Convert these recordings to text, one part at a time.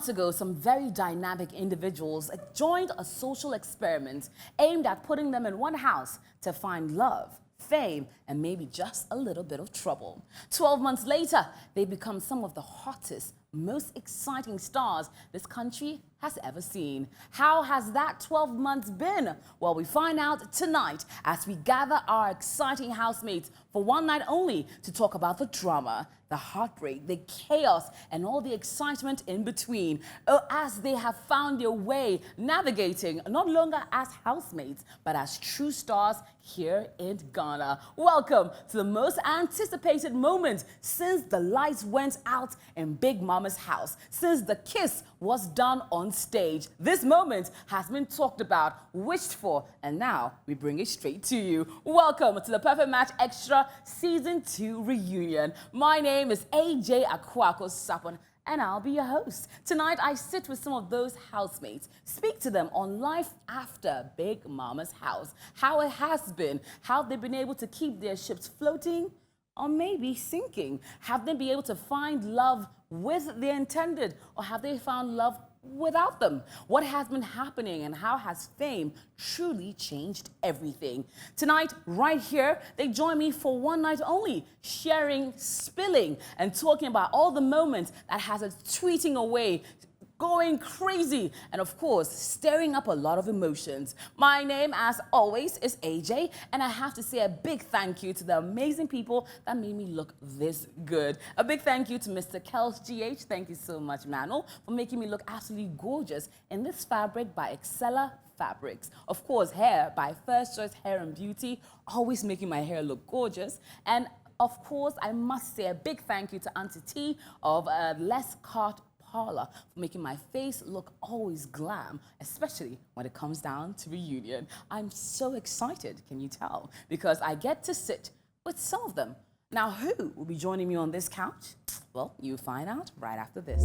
months ago, some very dynamic individuals joined a social experiment aimed at putting them in one house to find love, fame, and maybe just a little bit of trouble. 12 months later, they become some of the hottest, most exciting stars this country has ever seen. How has that 12 months been? Well, we find out tonight as we gather our exciting housemates for one night only to talk about the drama, the heartbreak, the chaos, and all the excitement in between, as they have found their way navigating not longer as housemates, but as true stars here in Ghana. Welcome to the most anticipated moment since the lights went out in Big Mama's house, since the kiss was done on stage. This moment has been talked about, wished for, and now we bring it straight to you. Welcome to the Perfect Match Extra Season 2 reunion. My name is AJ Sapon, and I'll be your host. Tonight, I sit with some of those housemates, speak to them on life after Big Mama's house, how it has been, how they've been able to keep their ships floating or maybe sinking. Have they been able to find love with the intended, or have they found love without them? What has been happening, and how has fame truly changed everything? Tonight, right here, they join me for one night only, sharing, spilling, and talking about all the moments that has us tweeting away, going crazy, and of course, stirring up a lot of emotions. My name, as always, is AJ, and I have to say a big thank you to the amazing people that made me look this good. A big thank you to Mr. Kels GH. Thank you so much, Manuel, for making me look absolutely gorgeous in this fabric by Xtra Fabrics. Of course, hair by First Choice Hair and Beauty, always making my hair look gorgeous. And of course, I must say a big thank you to Auntie T of Les Cart Parlor for making my face look always glam, especially when it comes down to reunion. I'm so excited, can you tell? Because I get to sit with some of them. Now, who will be joining me on this couch? Well, you'll find out right after this.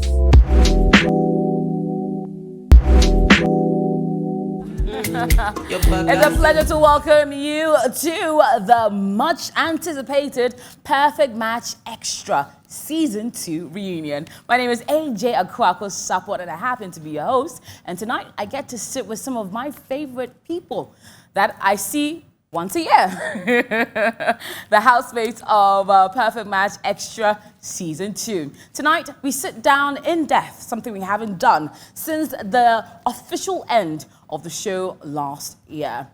It's a pleasure to welcome you to the much anticipated Perfect Match Extra Season 2 reunion. My name is AJ Sapon, and I happen to be your host. And tonight I get to sit with some of my favorite people that I see once a year. The housemates of Perfect Match Extra Season 2. Tonight, we sit down in depth, something we haven't done since the official end of the show last year.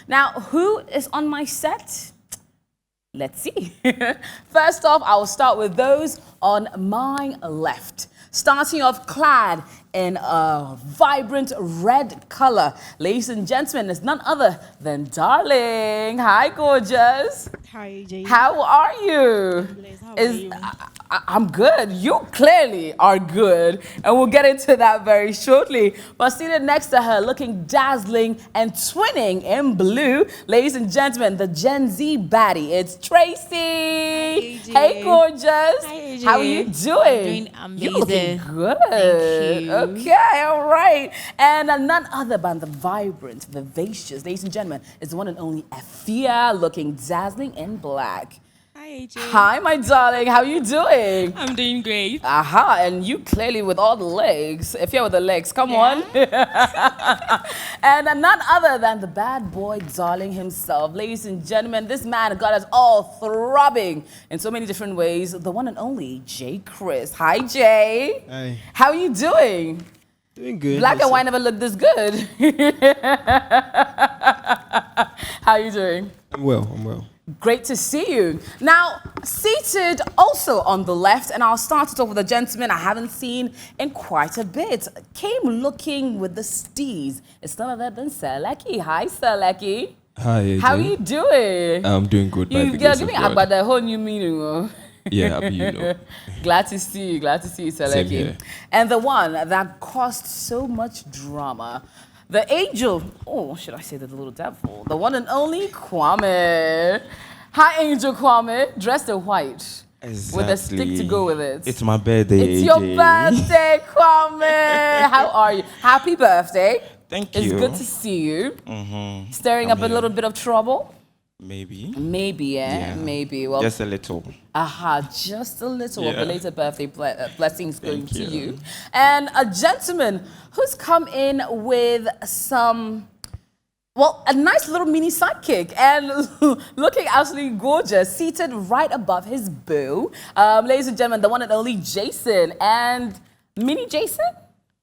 Now, who is on my set? Let's see. First off, I will start with those on my left. Starting off clad in a vibrant red color. Ladies and gentlemen, it's none other than Darling. Hi, gorgeous. Hi, AJ. How are you? How are you? I'm good. You clearly are good. And we'll get into that very shortly. But seated next to her, looking dazzling and twinning in blue, ladies and gentlemen, the Gen Z baddie. It's Tracy. Hi, hey, gorgeous. Hi, AJ. How are you doing? I'm doing amazing. You're looking good. Thank you. Okay, all right. And none other than the vibrant, vivacious, ladies and gentlemen, is the one and only Afia, looking dazzling in black. Hi, AJ. Hi, my darling. How you doing? I'm doing great. Aha, and you clearly with all the legs. If you're with the legs, come on. And none other than the bad boy darling himself. Ladies and gentlemen, this man got us all throbbing in so many different ways. The one and only J. Chris. Hi, Jay. Hi. How you doing? Doing good. Black and white never looked this good. How you doing? I'm well. Great to see you. Now, seated also on the left, and I'll start it off with a gentleman I haven't seen in quite a bit. Came looking with the steez. It's none other than Seleki. Hi, Seleki. Hi, AJ. How are you doing? I'm doing good by the You're grace of giving God. about the whole new meaning. Yeah, happy you know. Glad to see you, Same Seleki. here. And the one that caused so much drama. The angel, oh, should I say the little devil? The one and only Kwame. Hi, Angel Kwame, dressed in white. Exactly. With a stick to go with it. It's my birthday, It's AJ. your birthday, Kwame. How are you? Happy birthday. Thank It's you. good to see you. Mm-hmm. Stirring I'm up a here. little bit of trouble. Maybe. Maybe, Yeah. maybe. Well, Just a little. just a little. Yeah. Belated birthday blessings going Thank to you. you. And a gentleman who's come in with a nice little mini sidekick and looking absolutely gorgeous, seated right above his boo. Ladies and gentlemen, the one and only Jason. And mini Jason?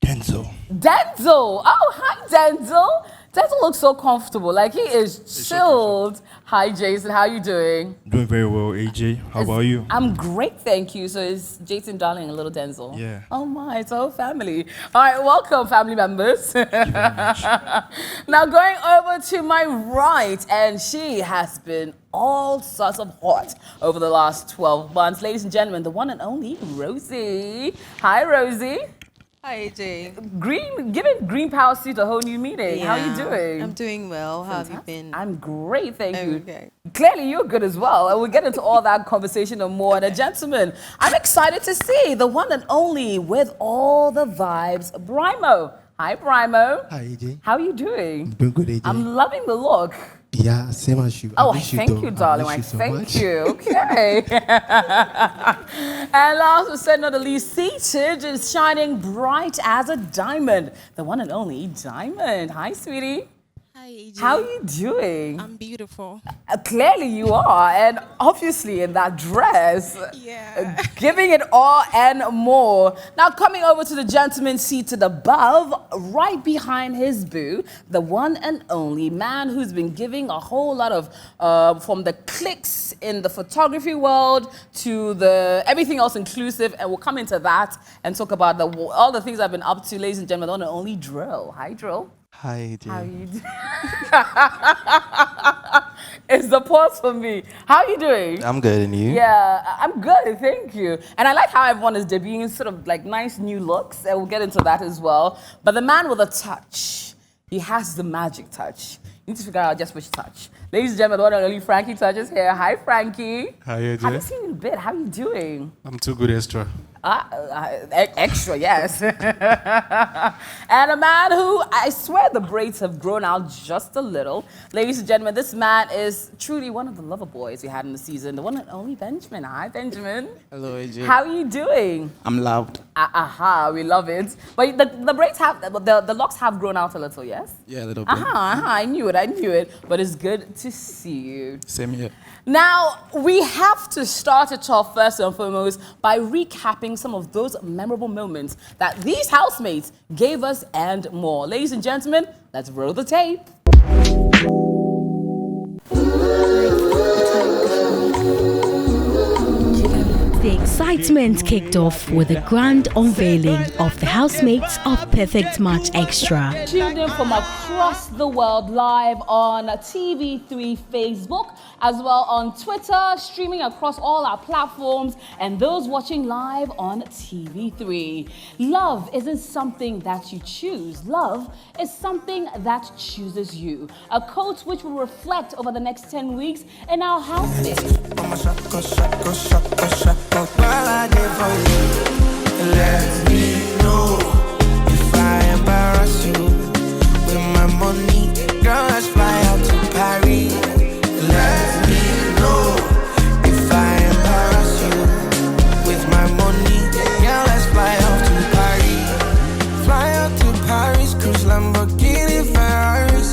Denzel. Denzel. Oh, hi, Denzel. Denzel looks so comfortable. Like, he is chilled. Hi, Jason. How you doing? Doing very well, AJ. How about you? I'm great, thank you. So is Jason darling a little Denzel? Yeah. Oh my, it's a whole family. All right, welcome, family members. Thank you very much. Now going over to my right, and she has been all sorts of hot over the last 12 months. Ladies and gentlemen, the one and only Rosie. Hi, Rosie. Hi, AJ. Giving green power suit a whole new meaning. How are you doing? I'm doing well. How have you been? I'm great, thank you. Okay. Clearly, you're good as well. And we'll get into all that conversation and more. And a gentleman, I'm excited to see the one and only with all the vibes, Brimo. Hi, Brimo. Hi, AJ. How are you doing? Doing good, AJ. I'm loving the look. Yeah, same as you. Oh, miss you thank though. you, darling. I miss you so Thank much. you. Okay. And last but certainly not the least, seated is shining bright as a diamond. The one and only Diamond. Hi, sweetie. Hi, AJ. How are you doing? I'm beautiful. Clearly you are, and obviously in that dress, Yeah. giving it all and more. Now coming over to the gentleman seated above, right behind his boo, the one and only man who's been giving a whole lot of, from the clicks in the photography world to the everything else inclusive, and we'll come into that and talk about all the things I've been up to, ladies and gentlemen, the one and only Drill. Hi, Drill. Hi, AJ. How you doing? It's the pause for me. How are you doing? I'm good, and you? Yeah, I'm good, thank you. And I like how everyone is debuting sort of like nice new looks, and we'll get into that as well. But the man with a touch, he has the magic touch. You need to figure out just which touch. Ladies and gentlemen, the one and only Frankie Touch is here. Hi, Frankie. Hi, Haven't AJ. seen you in a bit. How are you doing? I'm too good, Xtra. Extra, yes. And a man who, I swear the braids have grown out just a little. Ladies and gentlemen, this man is truly one of the lover boys we had in the season, the one and only Benjamin. Hi, Benjamin. Hello, AJ. How are you doing? I'm loud. Aha, we love it. But the braids have, the locks have grown out a little, yes? Yeah, a little bit. I knew it. But it's good to see you. Same here. Now, we have to start it off first and foremost by recapping some of those memorable moments that these housemates gave us and more. Ladies and gentlemen, let's roll the tape. The excitement kicked off with the grand unveiling of the housemates of Perfect Match Xtra. Tuned in from across the world live on TV3 Facebook, as well on Twitter, streaming across all our platforms, and those watching live on TV3. Love isn't something that you choose. Love is something that chooses you. A quote which will reflect over the next 10 weeks in our housemates. Let me know if I embarrass you with my money. Girl, let's fly out to Paris. Let me know if I embarrass you with my money. Girl, let's fly out to Paris. Fly out to Paris, cruise Lamborghini Ferraris.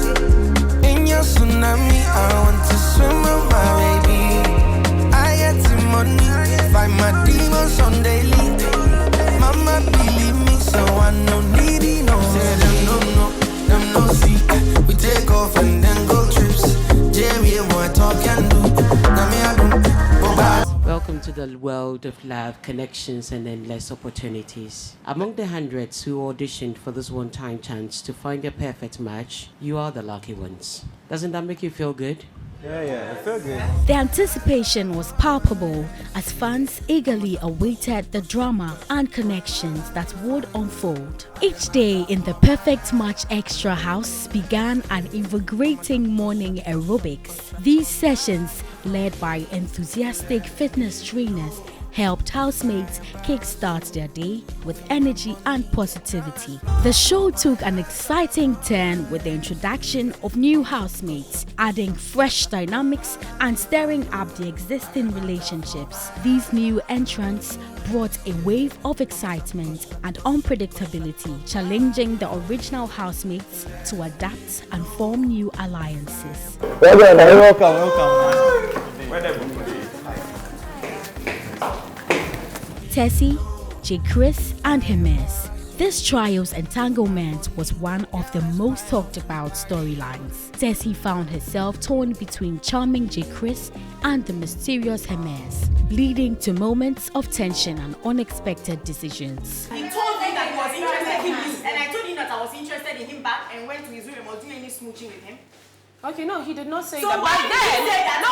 In your tsunami, I want to swim with my baby. I get the money, find my demons on daily. Mama believe me, so I no needy no. Say them no see. We take off and then go trips. Jerry, more talk and do. Now me I do. Welcome to the world of love, connections, and endless opportunities. Among the hundreds who auditioned for this one-time chance to find their perfect match, you are the lucky ones. Doesn't that make you feel good? Yeah, I feel good. The anticipation was palpable as fans eagerly awaited the drama and connections that would unfold. Each day in the Perfect Match Xtra house began an invigorating morning aerobics. These sessions, led by enthusiastic fitness trainers, helped housemates kickstart their day with energy and positivity. The show took an exciting turn with the introduction of new housemates, adding fresh dynamics and stirring up the existing relationships. These new entrants brought a wave of excitement and unpredictability, challenging the original housemates to adapt and form new alliances. Tessie, J. Chris, and Hermes. This trio's entanglement was one of the most talked about storylines. Tessie found herself torn between charming J. Chris and the mysterious Hermes, leading to moments of tension and unexpected decisions. He told me that he was interested in me, and I told him that I was interested in him back and went to his room and was doing any smooching with him. Okay, no, he did not say So that. why But did you say that?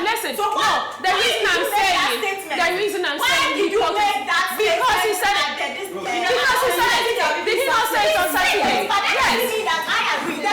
listen, So why the reason I'm saying why did you make that statement? because he said it. Because he said it. Did he not say it on Saturday? Yes. I agree. No,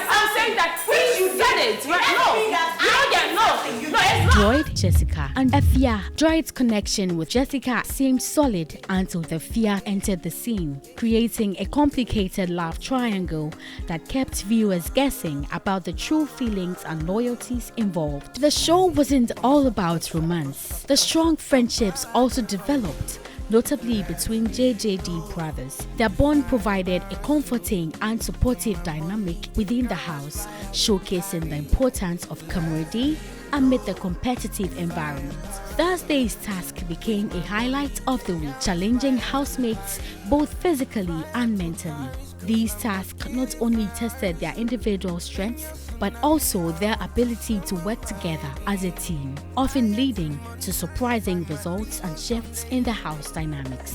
I'm saying that he said it. Right? No, you don't get no, it's not. Droid, Jessica, and Efia. Droid's connection with Jessica seemed solid until the fear entered the scene, creating a complicated love triangle that kept viewers guessing about the true feelings and loyalties involved. The show wasn't all about romance. The strong friendships also developed, notably between JJD brothers. Their bond provided a comforting and supportive dynamic within the house, showcasing the importance of camaraderie amid the competitive environment. Thursday's task became a highlight of the week, challenging housemates both physically and mentally. These tasks not only tested their individual strengths, but also their ability to work together as a team, often leading to surprising results and shifts in the house dynamics.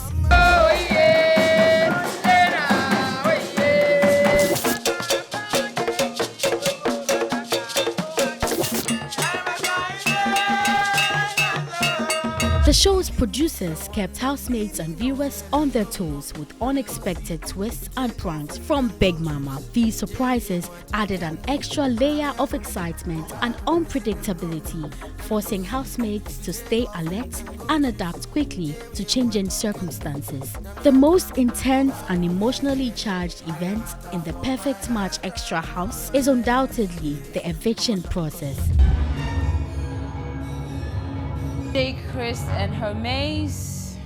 The show's producers kept housemates and viewers on their toes with unexpected twists and pranks from Big Mama. These surprises added an extra layer of excitement and unpredictability, forcing housemates to stay alert and adapt quickly to changing circumstances. The most intense and emotionally charged event in the Perfect Match Xtra house is undoubtedly the eviction process. J. Chris and Hermes,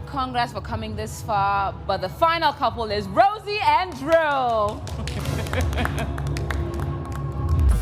congrats for coming this far, but the final couple is Rosie and Drew.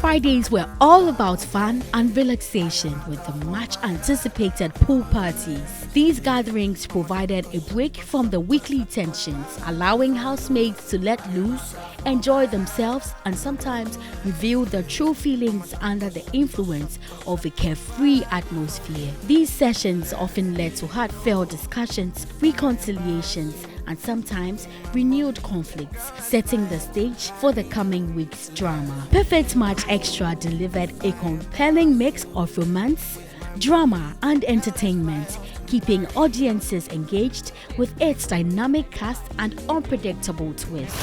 Fridays were all about fun and relaxation with the much anticipated pool parties. These gatherings provided a break from the weekly tensions, allowing housemates to let loose, enjoy themselves, and sometimes reveal their true feelings under the influence of a carefree atmosphere. These sessions often led to heartfelt discussions, reconciliations, and sometimes renewed conflicts, setting the stage for the coming week's drama. Perfect Match Xtra delivered a compelling mix of romance, drama, and entertainment, keeping audiences engaged with its dynamic cast and unpredictable twist.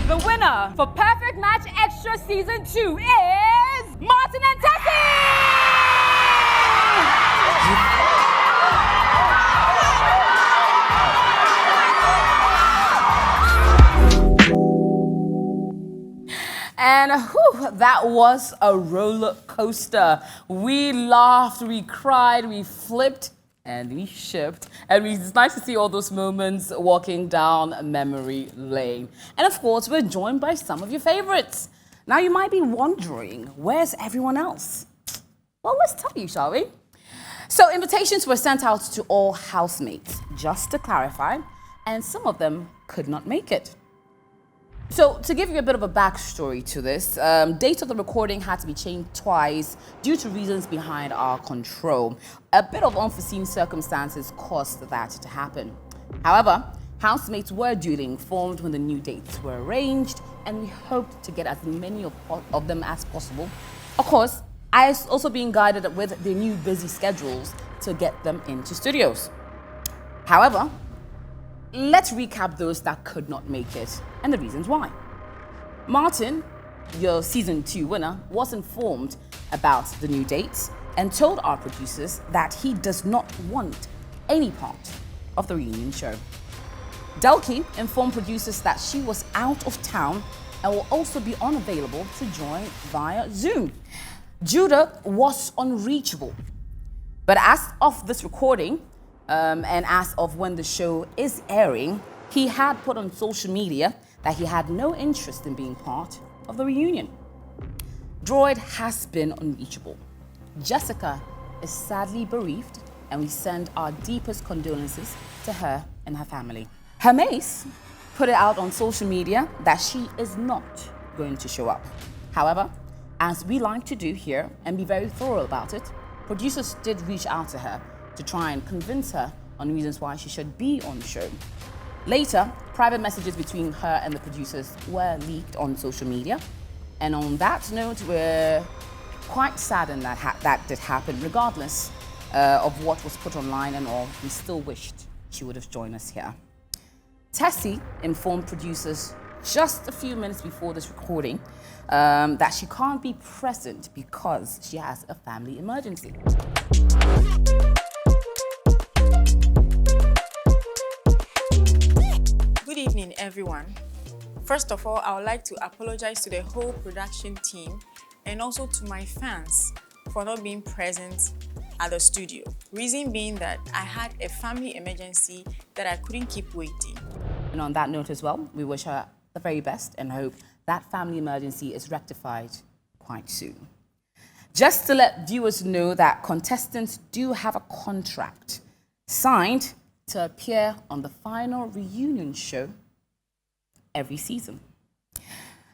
The winner for Perfect Match Extra Season 2 is Martin and Tessie! And that was a roller coaster. We laughed, we cried, we flipped, and we shipped. And it's nice to see all those moments walking down memory lane. And of course, we're joined by some of your favorites. Now you might be wondering, where's everyone else? Well, let's tell you, shall we? So invitations were sent out to all housemates, just to clarify, and some of them could not make it. So to give you a bit of a backstory to this, date of the recording had to be changed twice due to reasons behind our control. A bit of unforeseen circumstances caused that to happen. However, housemates were duly informed when the new dates were arranged, and we hoped to get as many of them as possible. Of course, I was also being guided with their new busy schedules to get them into studios. However, let's recap those that could not make it and the reasons why. Martin, your season 2 winner, was informed about the new dates and told our producers that he does not want any part of the reunion show. Delki informed producers that she was out of town and will also be unavailable to join via Zoom. Judah was unreachable. But as of this recording, and as of when the show is airing, he had put on social media that he had no interest in being part of the reunion. Droid has been unreachable. Jessica is sadly bereaved, and we send our deepest condolences to her and her family. Hermes put it out on social media that she is not going to show up. However, as we like to do here and be very thorough about it, producers did reach out to her to try and convince her on reasons why she should be on the show. Later, private messages between her and the producers were leaked on social media. And on that note, we're quite saddened that that did happen, regardless of what was put online and all. We still wished she would have joined us here. Tessie informed producers just a few minutes before this recording that she can't be present because she has a family emergency. Good evening, everyone. First of all, I would like to apologize to the whole production team and also to my fans for not being present at the studio. Reason being that I had a family emergency that I couldn't keep waiting. And on that note as well, we wish her the very best and hope that family emergency is rectified quite soon. Just to let viewers know that contestants do have a contract signed to appear on the final reunion show every season.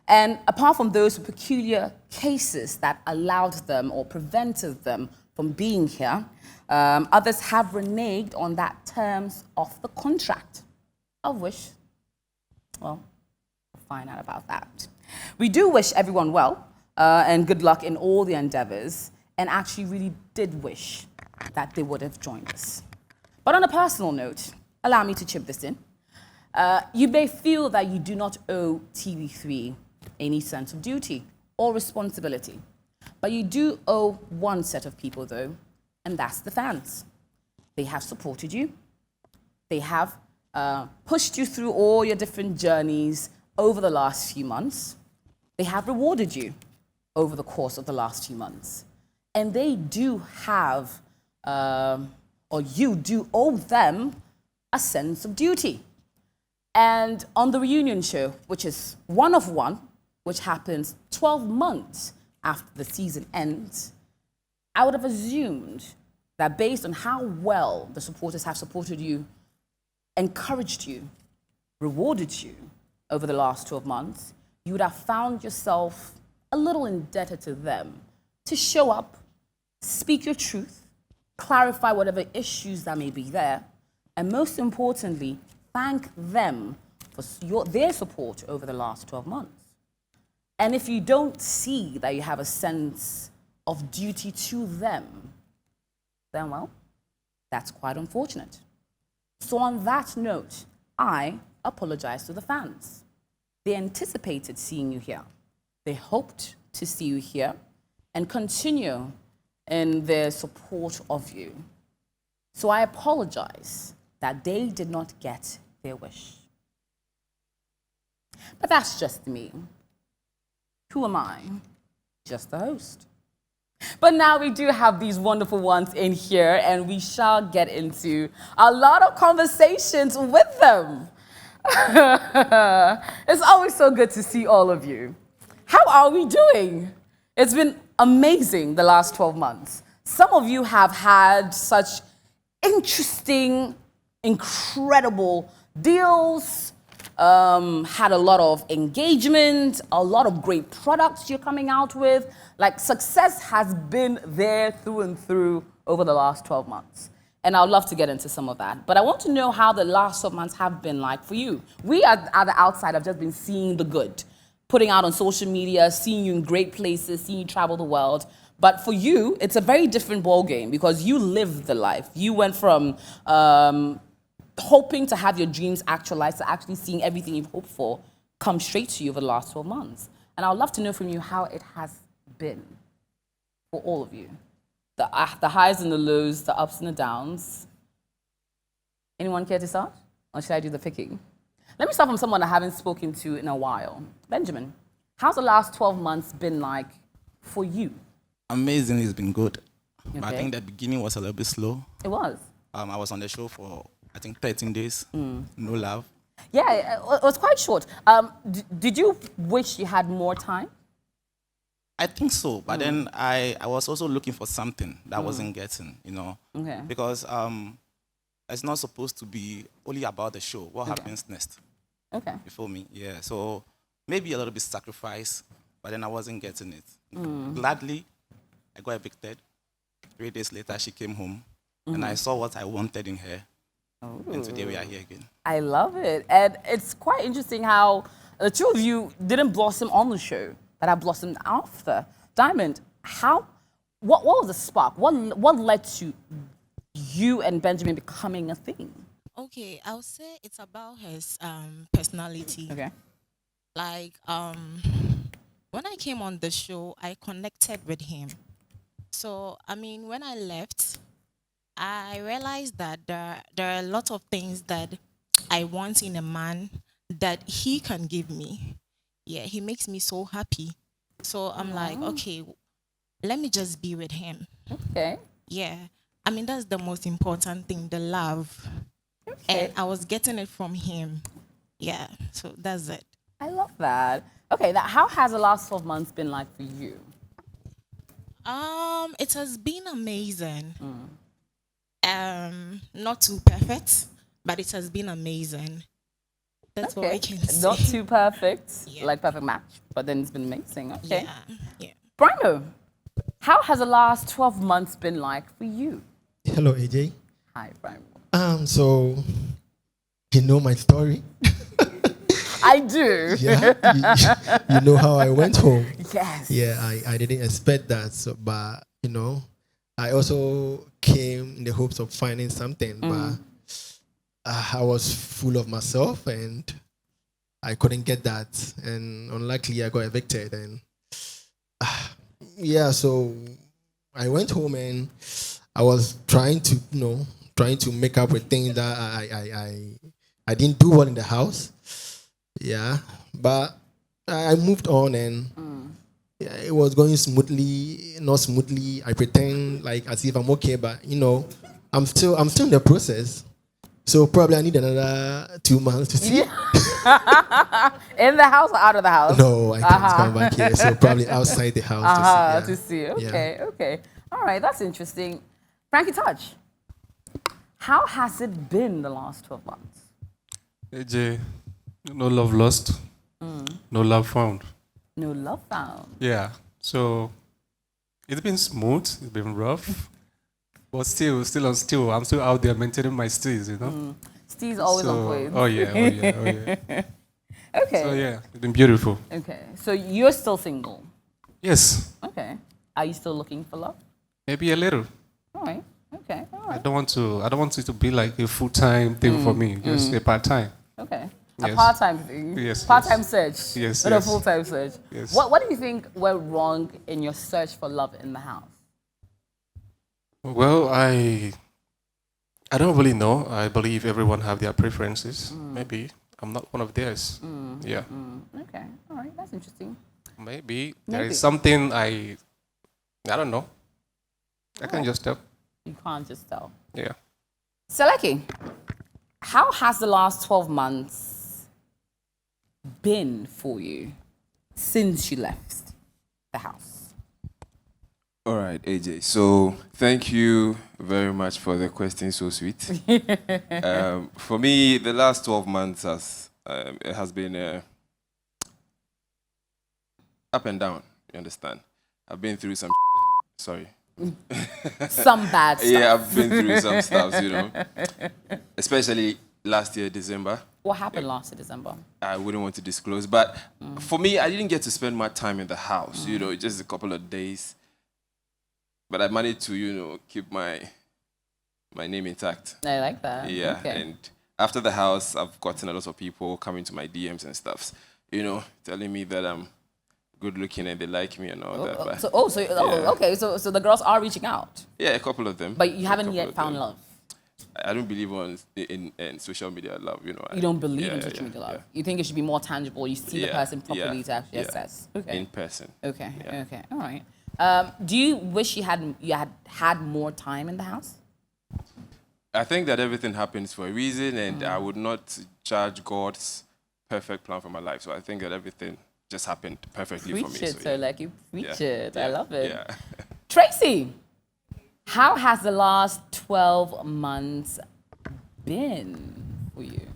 And apart from those peculiar cases that allowed them or prevented them from being here, others have reneged on that terms of the contract, of which, well, we'll find out about that. We do wish everyone well and good luck in all the endeavors, and actually really did wish that they would have joined us. But on a personal note, allow me to chip this in. You may feel that you do not owe TV3 any sense of duty or responsibility, but you do owe one set of people though, and that's the fans. They have supported you. They have pushed you through all your different journeys over the last few months. They have rewarded you over the course of the last few months. And they do have, or you do owe them a sense of duty. And on the reunion show, which is one of one, which happens 12 months after the season ends, I would have assumed that based on how well the supporters have supported you, encouraged you, rewarded you over the last 12 months, you would have found yourself a little indebted to them to show up, speak your truth, clarify whatever issues that may be there, and most importantly, thank them for their support over the last 12 months. And if you don't see that you have a sense of duty to them, then, well, that's quite unfortunate. So on that note, I apologize to the fans. They anticipated seeing you here. They hoped to see you here and continue in their support of you. So I apologize that they did not get their wish. But that's just me. Who am I? Just the host. But now we do have these wonderful ones in here, and we shall get into a lot of conversations with them. It's always so good to see all of you. How are we doing? It's been amazing the last 12 months. Some of you have had such interesting, incredible deals, had a lot of engagement, a lot of great products you're coming out with. Like, success has been there through and through over the last 12 months. And I'd love to get into some of that. But I want to know how the last 12 months have been like for you. We at the outside have just been seeing the good, putting out on social media, seeing you in great places, seeing you travel the world. But for you, it's a very different ballgame because you lived the life. You went from hoping to have your dreams actualized to actually seeing everything you've hoped for come straight to you over the last 12 months. And I would love to know from you how it has been for all of you. The highs and the lows, the ups and the downs. Anyone care to start? Or should I do the picking? Let me start from someone I haven't spoken to in a while. Benjamin, how's the last 12 months been like for you? Amazing, it's been good. But I Okay. think the beginning was a little bit slow. It was. I was on the show for, I think, 13 days. No love. Yeah, it was quite short. Did you wish you had more time? I think so. But then I was also looking for something that I wasn't getting, you know. Okay. Because it's not supposed to be only about the show. What happens next? Okay. You feel me? Yeah. So maybe a little bit sacrifice, but then I wasn't getting it. Gladly, I got evicted. 3 days later, she came home, and I saw what I wanted in her. And today we are here again. I love it. And it's quite interesting how the two of you didn't blossom on the show, but have blossomed after. Diamond, what was the spark? What led to you and Benjamin becoming a thing? Okay, I would say it's about his personality. Okay. Like when I came on the show, I connected with him. So I mean, when I left, I realized that there are a lot of things that I want in a man that he can give me. Yeah, he makes me so happy. So I'm like, okay, let me just be with him. Okay. Yeah. I mean, that's the most important thing, the love. And I was getting it from him. Yeah, so that's it. I love that. Okay, how has the last 12 months been like for you? It has been amazing. Not too perfect, but it has been amazing. That's what I can say. Not too perfect, Yeah. like perfect match, but then it's been amazing. Okay. Yeah, yeah. Brimo, how has the last 12 months been like for you? Hello, AJ. Hi, Brimo. So you know my story. I do. Yeah. You know how I went home. Yes. Yeah, I didn't expect that. So, but you know, I also came in the hopes of finding something, but I was full of myself and I couldn't get that. And unluckily, I got evicted. And yeah, so I went home and I was trying to make up with things that I didn't do well in the house. Yeah, but I moved on and yeah, it was going smoothly, not smoothly. I pretend like as if I'm okay, but you know, I'm still in the process. So probably I need another 2 months to see. In the house or out of the house? No, I can't come back here. So probably outside the house to see. Yeah. Okay, okay. All right, that's interesting. Frankie Touch, how has it been the last 12 months? AJ, no love lost, no love found. No love found. Yeah, so it's been smooth, it's been rough, but still, I'm still out there maintaining my steez, you know? Steve's always on point. Oh yeah. Okay. So yeah, it's been beautiful. Okay, so you're still single? Yes, Okay. Are you still looking for love? maybe a little. All right. Okay. All I right. don't want it to be like a full-time thing for me, just a part-time. Okay. A Yes. part-time thing. Yes, Part-time yes. search. Yes, Not a yes. full-time search. Yes. What do you think went wrong in your search for love in the house? Well, I don't really know. I believe everyone have their preferences. Maybe I'm not one of theirs. Yeah. Okay. All right. That's interesting. Maybe there Maybe. is something I don't know. I can just tell. You can't just tell. Yeah. Seleki, how has the last 12 months been for you since you left the house? All right, AJ. So thank you very much for the question. So sweet. For me, the last 12 months has been up and down. You understand? I've been through some. Sorry. Some bad stuff. Yeah, I've been through some stuff, you know. Especially last year, December. What happened last December? I wouldn't want to disclose, but for me, I didn't get to spend my time in the house, you know, just a couple of days. But I managed to, you know, keep my name intact. I like that. Yeah, Okay. and after the house, I've gotten a lot of people coming to my DMs and stuff, you know, telling me that I'm good looking and they like me and all that. But okay. So the girls are reaching out. yeah, a couple of them. But you haven't yet found love. I don't believe in social media love. You don't believe in social media love. Yeah. You think it should be more tangible. You see the person properly to actually assess. Okay. In person. Okay. Yeah. Okay. All right. Do you wish you had more time in the house? I think that everything happens for a reason, and I would not judge God's perfect plan for my life. So I think that everything just happened perfectly for me. You preach it. I love it. Yeah. Tracy, how has the last 12 months been for you?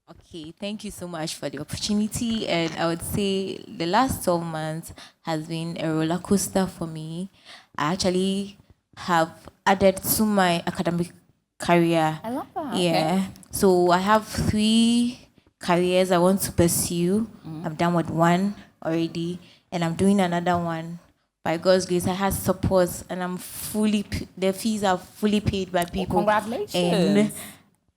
Okay, thank you so much for the opportunity. And I would say the last 12 months has been a roller coaster for me. I actually have added to my academic career. I love that. Yeah. Okay. So I have 3 careers I want to pursue. I'm done with one already, and I'm doing another one. By God's grace, I had support, and I'm the fees are fully paid by people. Congratulations.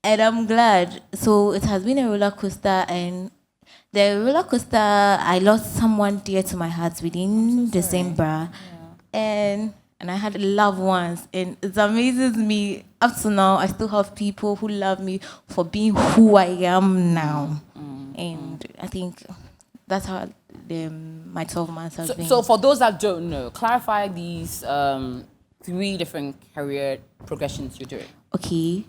And I'm glad. So it has been a roller coaster, and the roller coaster, I lost someone dear to my heart within December. And I had loved ones, and it amazes me. Up to now, I still have people who love me for being who I am now. And I think that's how my 12 months has been. So for those that don't know, clarify these 3 different career progressions you're doing. Okay.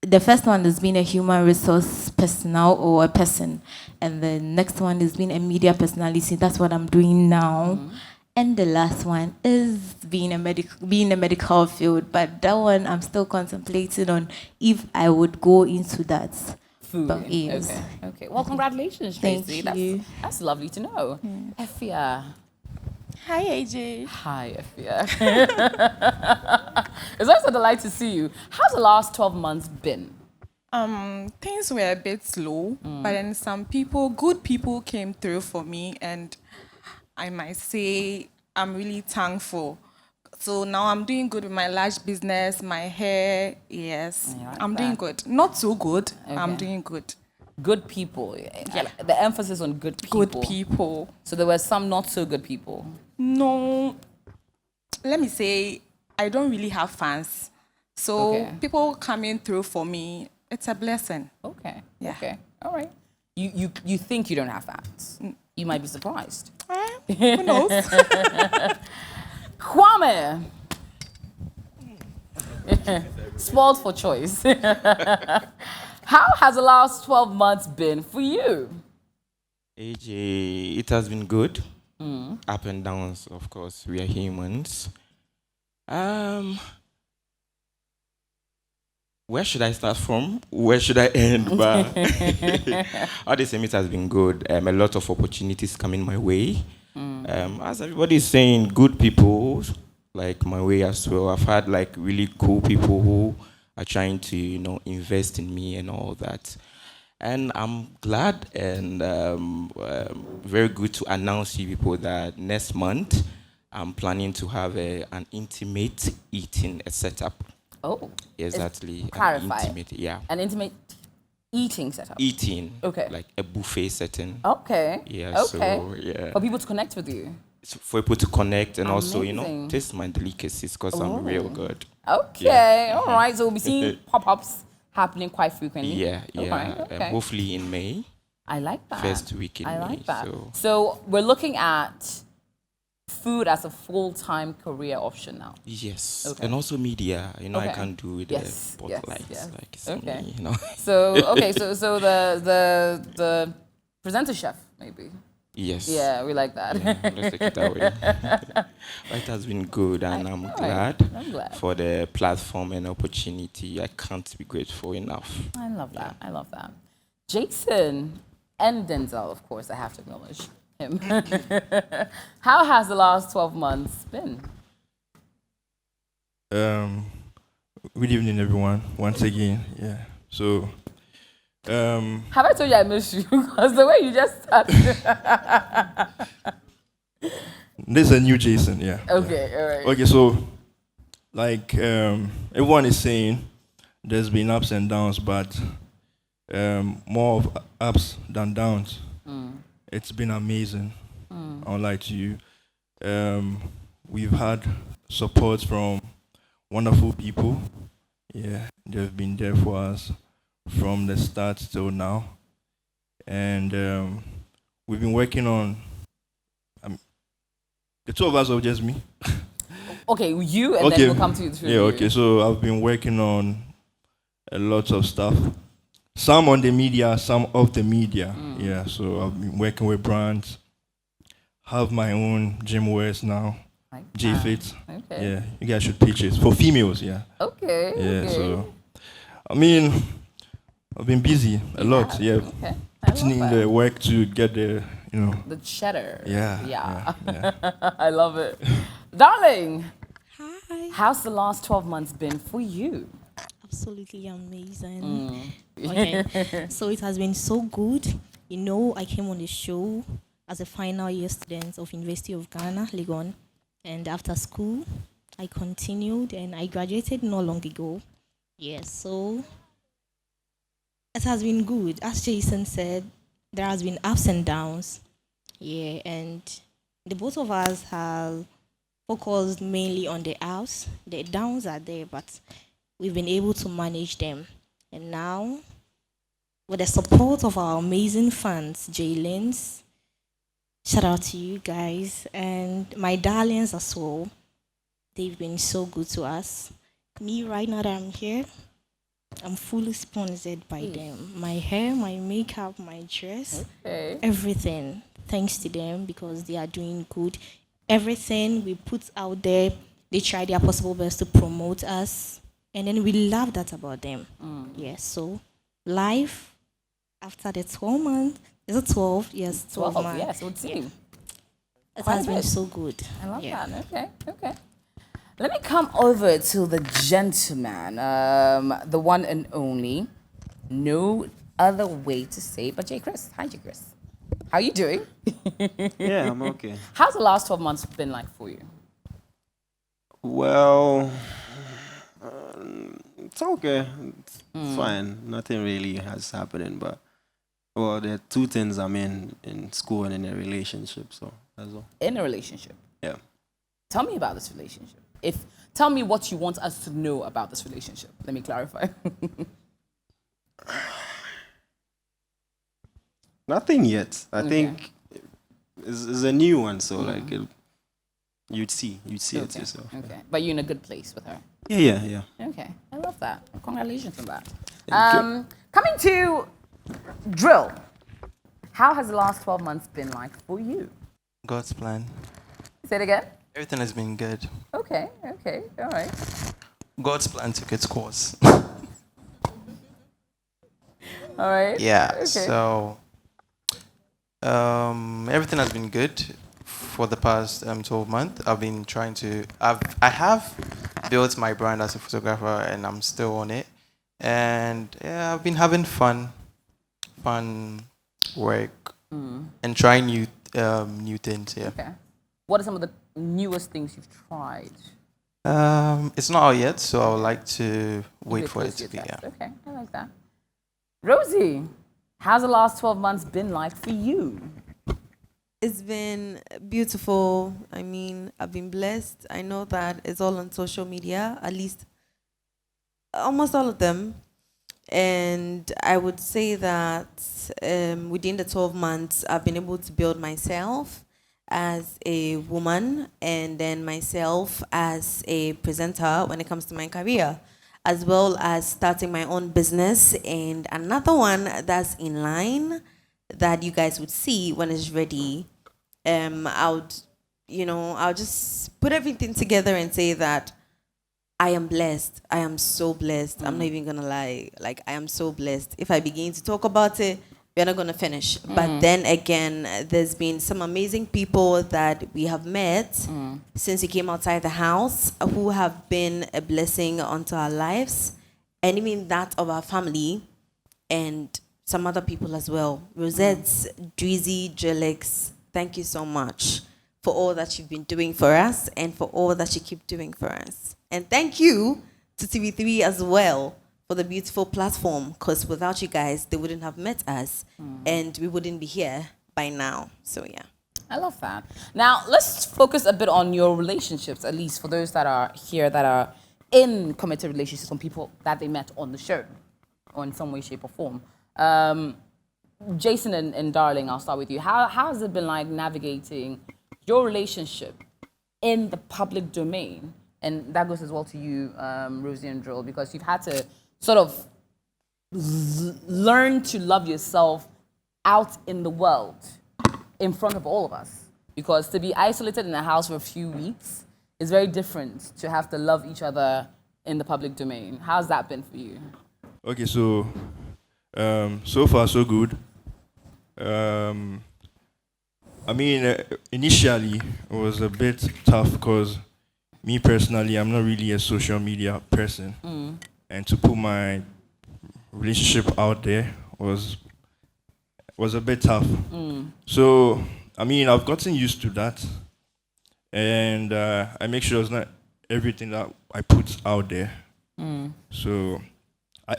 The first one is being a human resource personnel or a person. And the next one is being a media personality. That's what I'm doing now. And the last one is being in the medical field. But that one, I'm still contemplating on if I would go into that. Food. Yes. Okay. Well, congratulations, Tracy. Thank you. That's lovely to know. Efia. Hi, AJ. Hi, Efia. It's always a delight to see you. How's the last 12 months been? Things were a bit slow, but then good people came through for me, and I might say I'm really thankful. So now I'm doing good with my large business, my hair. Yes, I'm doing good. Not so good. Okay. I'm doing good. Good people. Yeah. The emphasis on good people. Good people. So there were some not so good people. No. Let me say, I don't really have fans. So people coming through for me, it's a blessing. Okay. Yeah. Okay. All right. You think you don't have fans? You might be surprised. Who knows? Kwame. Spoiled for choice. How has the last 12 months been for you? AJ, it has been good. Up and downs, of course. We are humans. Where should I start from? Where should I end? But all the same, it has been good. A lot of opportunities coming my way. As everybody is saying, good people like my way as well. I've had like really cool people who are trying to, invest in me and all that. And I'm glad and very good to announce to you people that next month I'm planning to have an intimate eating setup. Oh, exactly. Clarify. An intimate eating setup. Eating. Okay. Like a buffet setting. Okay. Yeah. Okay. So yeah. For people to connect with you. So for people to connect and Amazing. also, taste my delicacies because I'm real good. Okay. Yeah. All right. So we'll be seeing pop-ups happening quite frequently. Yeah. Okay. Hopefully in May. I like that. First week in May. I like that. So we're looking at food as a full-time career option now. Yes. Okay. And also media. I can't do with the spotlights. Yes. Like it's okay. me, So the presenter chef maybe. Yes. Yeah, we like that. Yeah, let's take it that way. It has been good, and I'm glad for the platform and opportunity. I can't be grateful enough. I love that. I love that. Jason and Denzel, of course, I have to acknowledge him. How has the last 12 months been? Good evening, everyone. Once again, yeah. So, have I told you I miss you? Because the way you just started. This is a new Jason, yeah. Okay, all right. Okay, so, like, everyone is saying there's been ups and downs, but more of ups than downs. it's been amazing. I won't lie to you. We've had support from wonderful people. Yeah, they've been there for us from the start till now. And we've been working on, the two of us or just me? Okay, you, and then we'll come to you. Yeah, okay. So I've been working on a lot of stuff. Some on the media, some off the media. Yeah, so I've been working with brands. Have my own gym wears now. J-Fit. Okay. Yeah, you guys should pitch it. For females, yeah. Okay. Yeah, okay. so, I mean, I've been busy a lot, yeah. Okay. Putting in the work to get the, The cheddar. Yeah. Yeah. I love it. Darling. Hi. How's the last 12 months been for you? Absolutely amazing. Okay. So it has been so good. You know, I came on the show as a final year student of University of Ghana, Legon. And after school, I continued and I graduated not long ago. Yes, so it has been good. As Jason said, there has been ups and downs. Yeah, and the both of us have focused mainly on the ups. The downs are there, but we've been able to manage them. And now, with the support of our amazing fans, Jalen's, shout out to you guys, and my darlings as well. They've been so good to us. Me, right now that I'm here, I'm fully sponsored by them. My hair, my makeup, my dress, everything. Thanks to them because they are doing good. Everything we put out there, they try their possible best to promote us. And then we love that about them. Yes, so life after the 12 months, is it 12? Yes, 12 months. Yes, it would seem. It Quite has a been bit. so good. I love that. Okay. Let me come over to the gentleman, the one and only. No other way to say it but J. Chris. Hi, J. Chris. How you doing? Yeah, I'm okay. How's the last 12 months been like for you? Well, it's okay. It's fine. Nothing really has happening, but there are two things I'm in school and in a relationship, so that's all. In a relationship? Yeah. Tell me about this relationship. Tell me what you want us to know about this relationship. Let me clarify. Nothing yet. I think it's a new one, so you'd see it yourself. Okay, but you're in a good place with her. Yeah. Okay, I love that. Congratulations on that. Thank you. Coming to drill. How has the last 12 months been like for you? God's plan. Say it again. Everything has been good. Okay, all right. God's plan took its course. All right. Yeah. Okay. So everything has been good for the past 12 months. I've been trying to. I have built my brand as a photographer, and I'm still on it. And yeah, I've been having fun work, and trying new things. Yeah. Okay. What are some of the newest things you've tried? It's not out yet, so I would like to wait for it to be. Yeah. Okay, I like that. Rosie, how's the last 12 months been like for you? It's been beautiful. I mean, I've been blessed. I know that it's all on social media, at least almost all of them. And I would say that within the 12 months, I've been able to build myself as a woman and then myself as a presenter when it comes to my career, as well as starting my own business and another one that's in line that you guys would see when it's ready. I'll just put everything together and say that I am blessed. I am so blessed. I'm not even gonna lie. Like, I am so blessed. If I begin to talk about it, we're not gonna finish. But then again, there's been some amazing people that we have met since we came outside the house who have been a blessing onto our lives, and even that of our family, and some other people as well. Rosette, Drizzy, Jelix, thank you so much for all that you've been doing for us and for all that you keep doing for us. And thank you to TV3 as well for the beautiful platform, because without you guys, they wouldn't have met us and we wouldn't be here by now. So yeah. I love that. Now, let's focus a bit on your relationships, at least for those that are here that are in committed relationships from people that they met on the show or in some way, shape, or form. Jason and Darling, I'll start with you. How has it been like navigating your relationship in the public domain? And that goes as well to you, Rosie and Joel, because you've had to sort of learn to love yourself out in the world, in front of all of us. Because to be isolated in a house for a few weeks is very different to have to love each other in the public domain. How's that been for you? Okay, so so far so good. I mean, initially it was a bit tough because me personally, I'm not really a social media person, and to put my relationship out there was a bit tough. So I mean, I've gotten used to that, and I make sure it's not everything that I put out there. So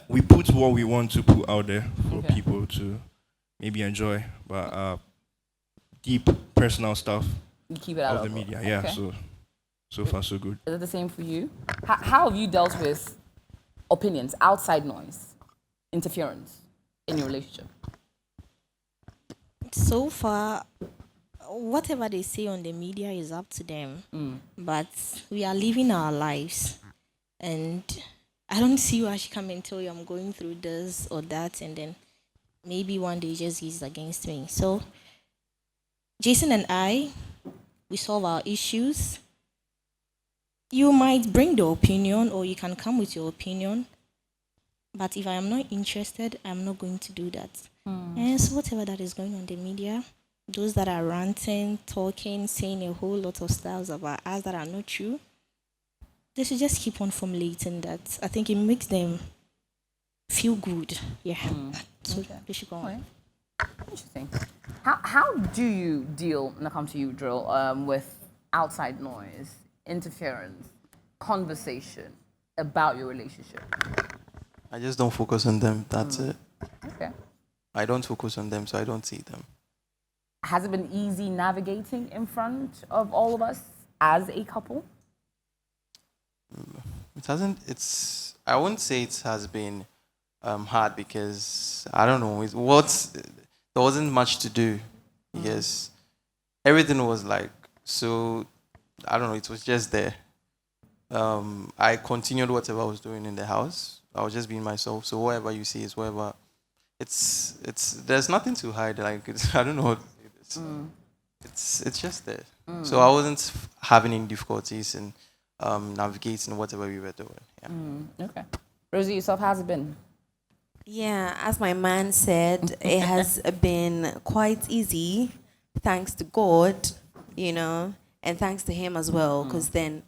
we put what we want to put out there for people to maybe enjoy, but deep personal stuff You keep it out of the of media. it. Yeah, Okay. so far so good. Is it the same for you? How have you dealt with opinions, outside noise, interference in your relationship? So far, whatever they say on the media is up to them. But we are living our lives. And I don't see why she come and tell you I'm going through this or that, and then maybe one day just he's against me. So Jason and I, we solve our issues. You might bring the opinion or you can come with your opinion. But if I am not interested, I'm not going to do that. And so whatever that is going on in the media, those that are ranting, talking, saying a whole lot of stuff about us that are not true, they should just keep on formulating that. I think it makes them feel good. Yeah. So they should go on. Interesting. How do you deal, when I come to you, Drill, with outside noise, interference, conversation about your relationship? I just don't focus on them. That's it. Okay. I don't focus on them, so I don't see them. Has it been easy navigating in front of all of us as a couple? It hasn't. I wouldn't say it has been hard because I don't know. There wasn't much to do. Yes, everything was like so. I don't know. It was just there. I continued whatever I was doing in the house. I was just being myself. So whatever you see is whatever. It's. There's nothing to hide. Like I don't know. It's just there. So I wasn't having any difficulties in navigating whatever we were doing. Yeah. Okay. Rosie, yourself, how's it been? Yeah, as my man said, it has been quite easy, thanks to God, and thanks to him as well, because then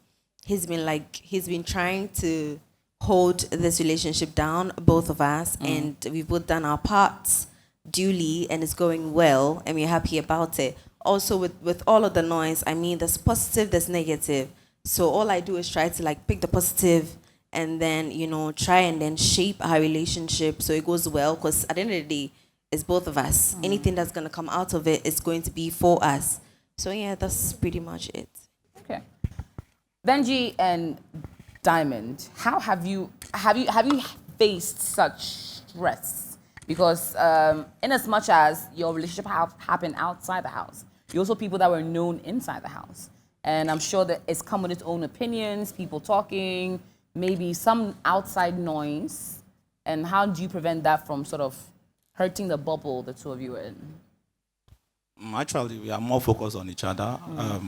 he's been trying to hold this relationship down, both of us, and we've both done our parts duly, and it's going well, and we're happy about it. Also, with all of the noise, I mean, there's positive, there's negative. So all I do is try to pick the positive and then, try and then shape our relationship so it goes well. Because at the end of the day, it's both of us. Anything that's going to come out of it is going to be for us. So yeah, that's pretty much it. Okay. Benji and Diamond, how have you faced such stress? Because in as much as your relationship happened outside the house, you're also people that were known inside the house. And I'm sure that it's come with its own opinions, people talking, maybe some outside noise. And how do you prevent that from sort of hurting the bubble the two of you are in? Actually, we are more focused on each other.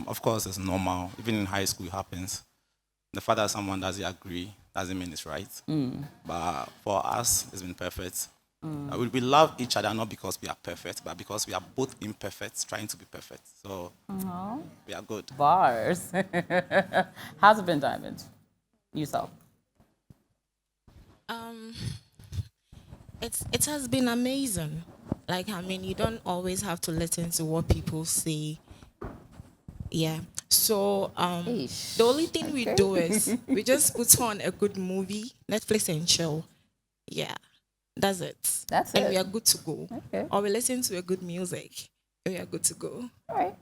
Of course, it's normal. Even in high school, it happens. The fact that someone doesn't agree doesn't mean it's right. But for us, it's been perfect. We love each other not because we are perfect, but because we are both imperfect, trying to be perfect. So we are good. Bars. How's it been, Diamond? Yourself? It has been amazing. You don't always have to listen to what people say. Yeah. So the only thing we do is we just put on a good movie, Netflix and chill. Yeah. That's it. That's and it. we are good to go. Okay. Or we listen to a good music. we are good to go. All right.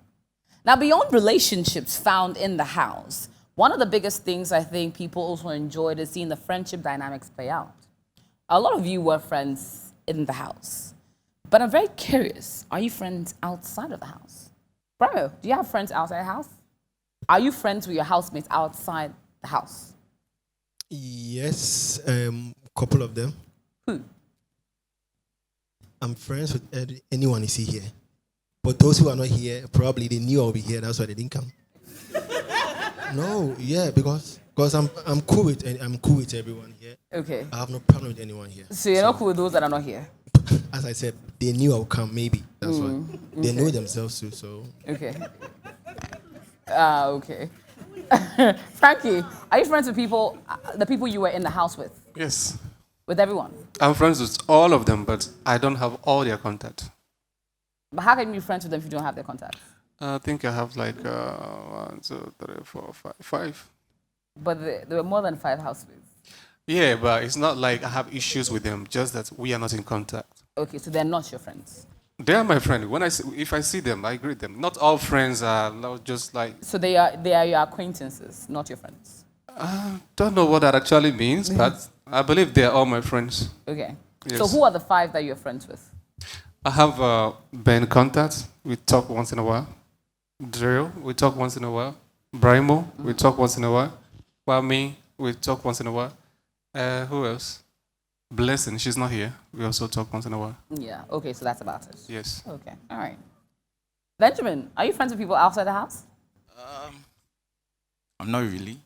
Now, beyond relationships found in the house, one of the biggest things I think people also enjoyed is seeing the friendship dynamics play out. A lot of you were friends in the house, but I'm very curious, are you friends outside of the house? Bravo, do you have friends outside the house? Are you friends with your housemates outside the house? Yes, couple of them. Who? I'm friends with anyone you see here. But those who are not here, probably they knew I'll be here. That's why they didn't come. No, yeah, because I'm cool with everyone here. Okay. I have no problem with anyone here. So you're not cool with those that are not here? As I said, they knew I would come. Maybe that's why they okay. know themselves too. So Okay. Okay. Frankie, are you friends with people, the people you were in the house with? Yes. With everyone? I'm friends with all of them, but I don't have all their contact. But how can you be friends with them if you don't have their contact? I think I have like 1, 2, 3, 4, 5. But there were more than 5 housemates. Yeah, but it's not like I have issues with them, just that we are not in contact. Okay, so they're not your friends. They are my friend. If I see them, I greet them. Not all friends are just like... So they are your acquaintances, not your friends. Don't know what that actually means, but I believe they are all my friends. Okay. Yes. So who are the 5 that you're friends with? I have Ben contact. We talk once in a while. Drill, we talk once in a while. Brimo, we talk once in a while. Kwame, we talk once in a while. Who else? Blessing, she's not here. We also talk once in a while. Yeah, okay, so that's about it. Yes. Okay, all right. Benjamin, are you friends with people outside the house? I'm not really.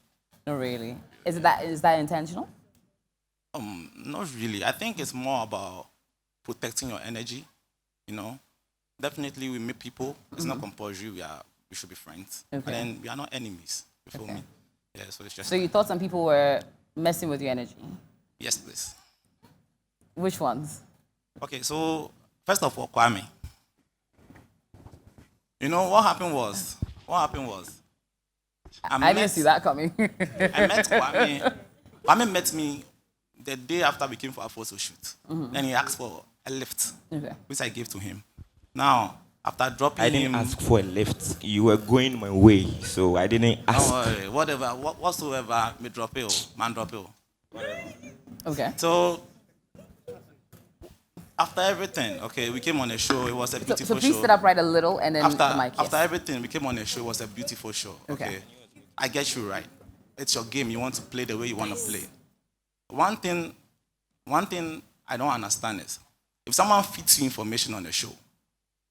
Not really. Is that intentional? Not really. I think it's more about protecting your energy. You know, definitely we meet people. It's not compulsory. We should be friends. Okay. But then we are not enemies. You feel me? Yeah. So it's just. So you thought some people were messing with your energy? Yes, please. Which ones? Okay, so first of all, Kwame. You know what happened was I didn't see that coming. I met Kwame. Kwame met me the day after we came for a photo shoot. And he asked for a lift, which I gave to him. Now, after dropping I didn't him... ask for a lift. You were going my way, so I didn't ask. Don't worry, whatever, whatsoever, me drop it, man drop it. Okay. So, after everything, okay, we came on a show. It was a beautiful show. So please sit up right a little and then the mic. After everything, we came on a show. It was a beautiful show. Okay. I get you right. It's your game. You want to play the way you want to play. One thing I don't understand is if someone feeds you information on the show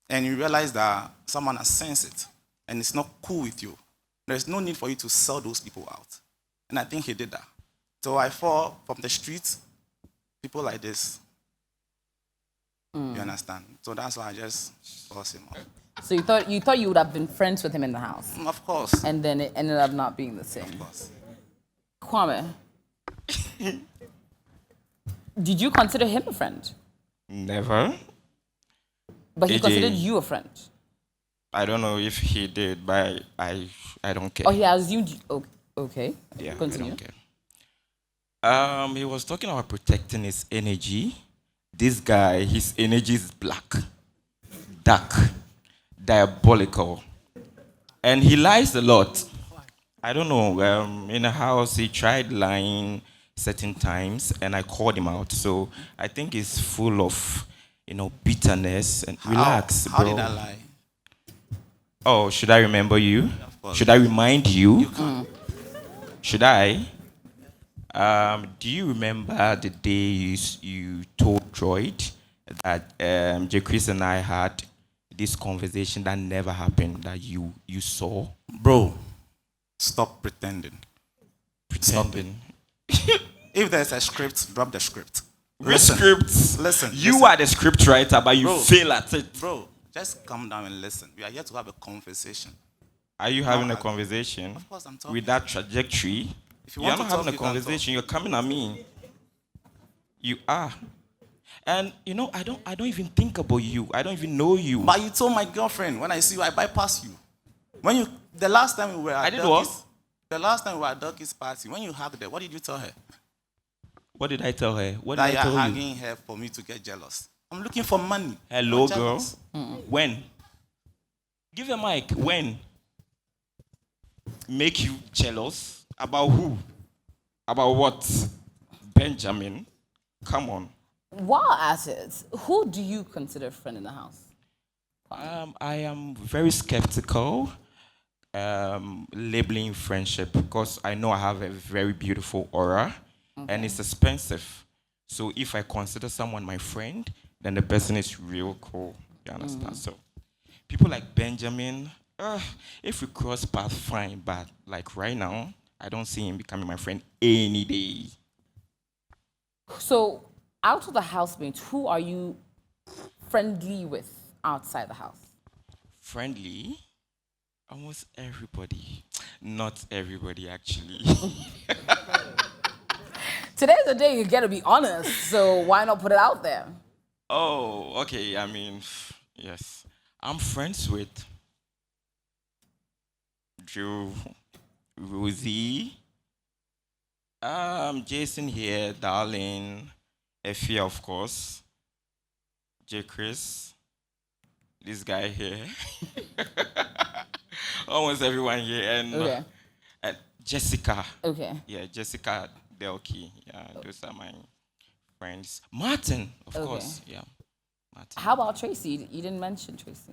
and you realize that someone has sensed it and it's not cool with you, there's no need for you to sell those people out. And I think he did that. So I thought from the streets, people like this, you understand? So that's why I just lost him off. So you thought you would have been friends with him in the house? Of course. And then it ended up not being the same. Of course. Kwame, did you consider him a friend? Never. But he considered you a friend? I don't know if he did, but I don't care. Oh, he assumed you. Okay. Yeah, Continue. I don't care. He was talking about protecting his energy. This guy, his energy is black, dark, diabolical, and he lies a lot. I don't know. In the house, he tried lying certain times, and I called him out. So I think he's full of, bitterness. And relax, How bro. did I lie? Oh, should I remember you? Of course. Should I remind you? You can't. Should I? Do you remember the day you told Droid that J. Chris and I had this conversation that never happened, that you saw? Bro, stop pretending. Pretending? If there's a script, drop the script. Which script? Listen. You are the script writer, but you fail at it. Bro, just calm down and listen. We are here to have a conversation. Are you having a conversation? Of course I'm talking. With that trajectory? If you You're want not to having talk, a you can conversation. You're coming at me. You are. And I don't even think about you. I don't even know you. But you told my girlfriend when I see you, I bypass you. The last time we were at The last time we were at Ducky's party, when you hugged her, what did you tell her? What did I tell her? What did That I you're tell you? hugging her for me to get jealous. I'm looking for money. Hello, not girl. jealous. When? Give a mic. When? Make you jealous? About who? About what? Benjamin? Come on. While at it, who do you consider a friend in the house? I am very skeptical labeling friendship because I know I have a very beautiful aura and it's expensive. So if I consider someone my friend, then the person is real cool. You understand? So people like Benjamin, if we cross paths, fine. But like right now, I don't see him becoming my friend any day. So, out of the housemates, who are you friendly with outside the house? Friendly? Almost everybody. Not everybody, actually. Today's the day you get to be honest, so why not put it out there? Oh, okay. I mean, yes. I'm friends with Drew, Rosie, Jason here, Darling, Effie, of course, J. Chris, this guy here, almost everyone here, and Jessica. Okay. Yeah, Jessica Delkey. Yeah, those are my friends. Martin, of course. Yeah. Martin. How about Tracy? You didn't mention Tracy.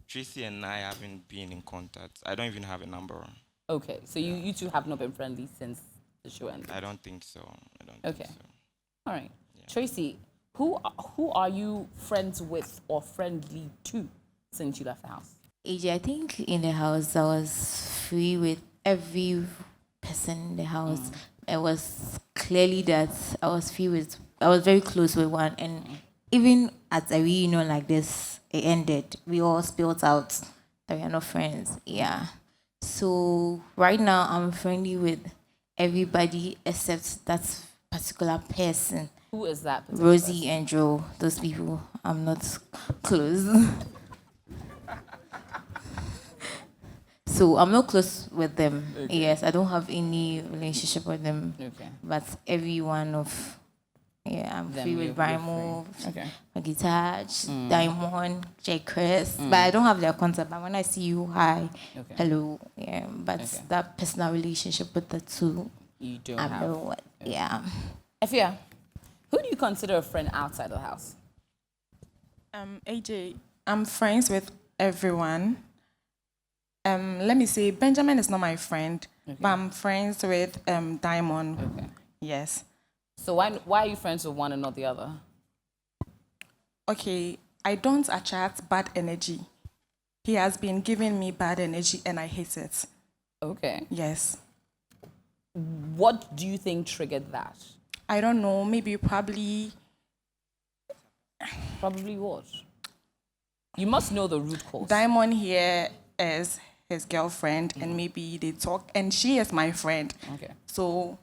Tracy and I haven't been in contact. I don't even have a number. Okay, so you two have not been friendly since the show ended. I don't think so. Okay. All right. Yeah. Tracy, who are you friends with or friendly to since you left the house? AJ, I think in the house I was free with every person in the house. It was clearly that I was very close with one, and even at a reunion like this, it ended. We all spilled out that we are not friends. Yeah. So right now I'm friendly with everybody except that particular person. Who is that? Rosie and Joe. Those people I'm not close. So I'm not close with them. Okay. Yes, I don't have any relationship with them. Okay. But every one of, I'm free with Brimo, Guitar, Diamond, J. Chris. But I don't have their contact. But when I see you, hi, hello. Yeah. But that personal relationship with the two, you don't have. Yeah. Efia, who do you consider a friend outside the house? AJ, I'm friends with everyone. Let me say, Benjamin is not my friend, but I'm friends with Diamond. Okay. Yes. So why are you friends with one and not the other? Okay, I don't attract bad energy. He has been giving me bad energy and I hate it. Okay. Yes. What do you think triggered that? I don't know, probably what? You must know the root cause. Diamond here is his girlfriend and maybe they talk and she is my friend. Okay. So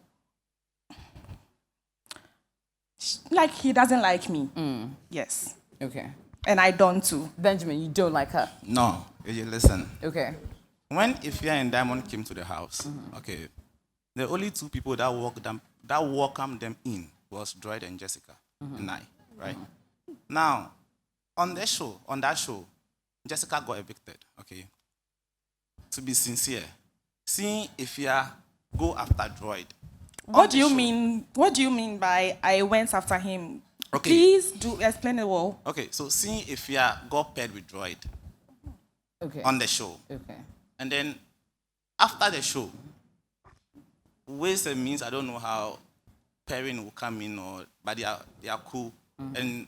like he doesn't like me. Yes. Okay. And I don't too. Benjamin, you don't like her? No. You listen. Okay. When Ifya and Diamond came to the house, okay, the only two people that welcomed them in was Droid and Jessica and I, right? Now, on that show, Jessica got evicted, okay? To be sincere, seeing Ifya go after Droid. What do you mean? What do you mean by I went after him? Okay. Please do explain it well. Okay, so seeing Ifya got paired with Droid on the show. Okay. And then after the show, ways and means, I don't know how pairing will come in, but they are cool. And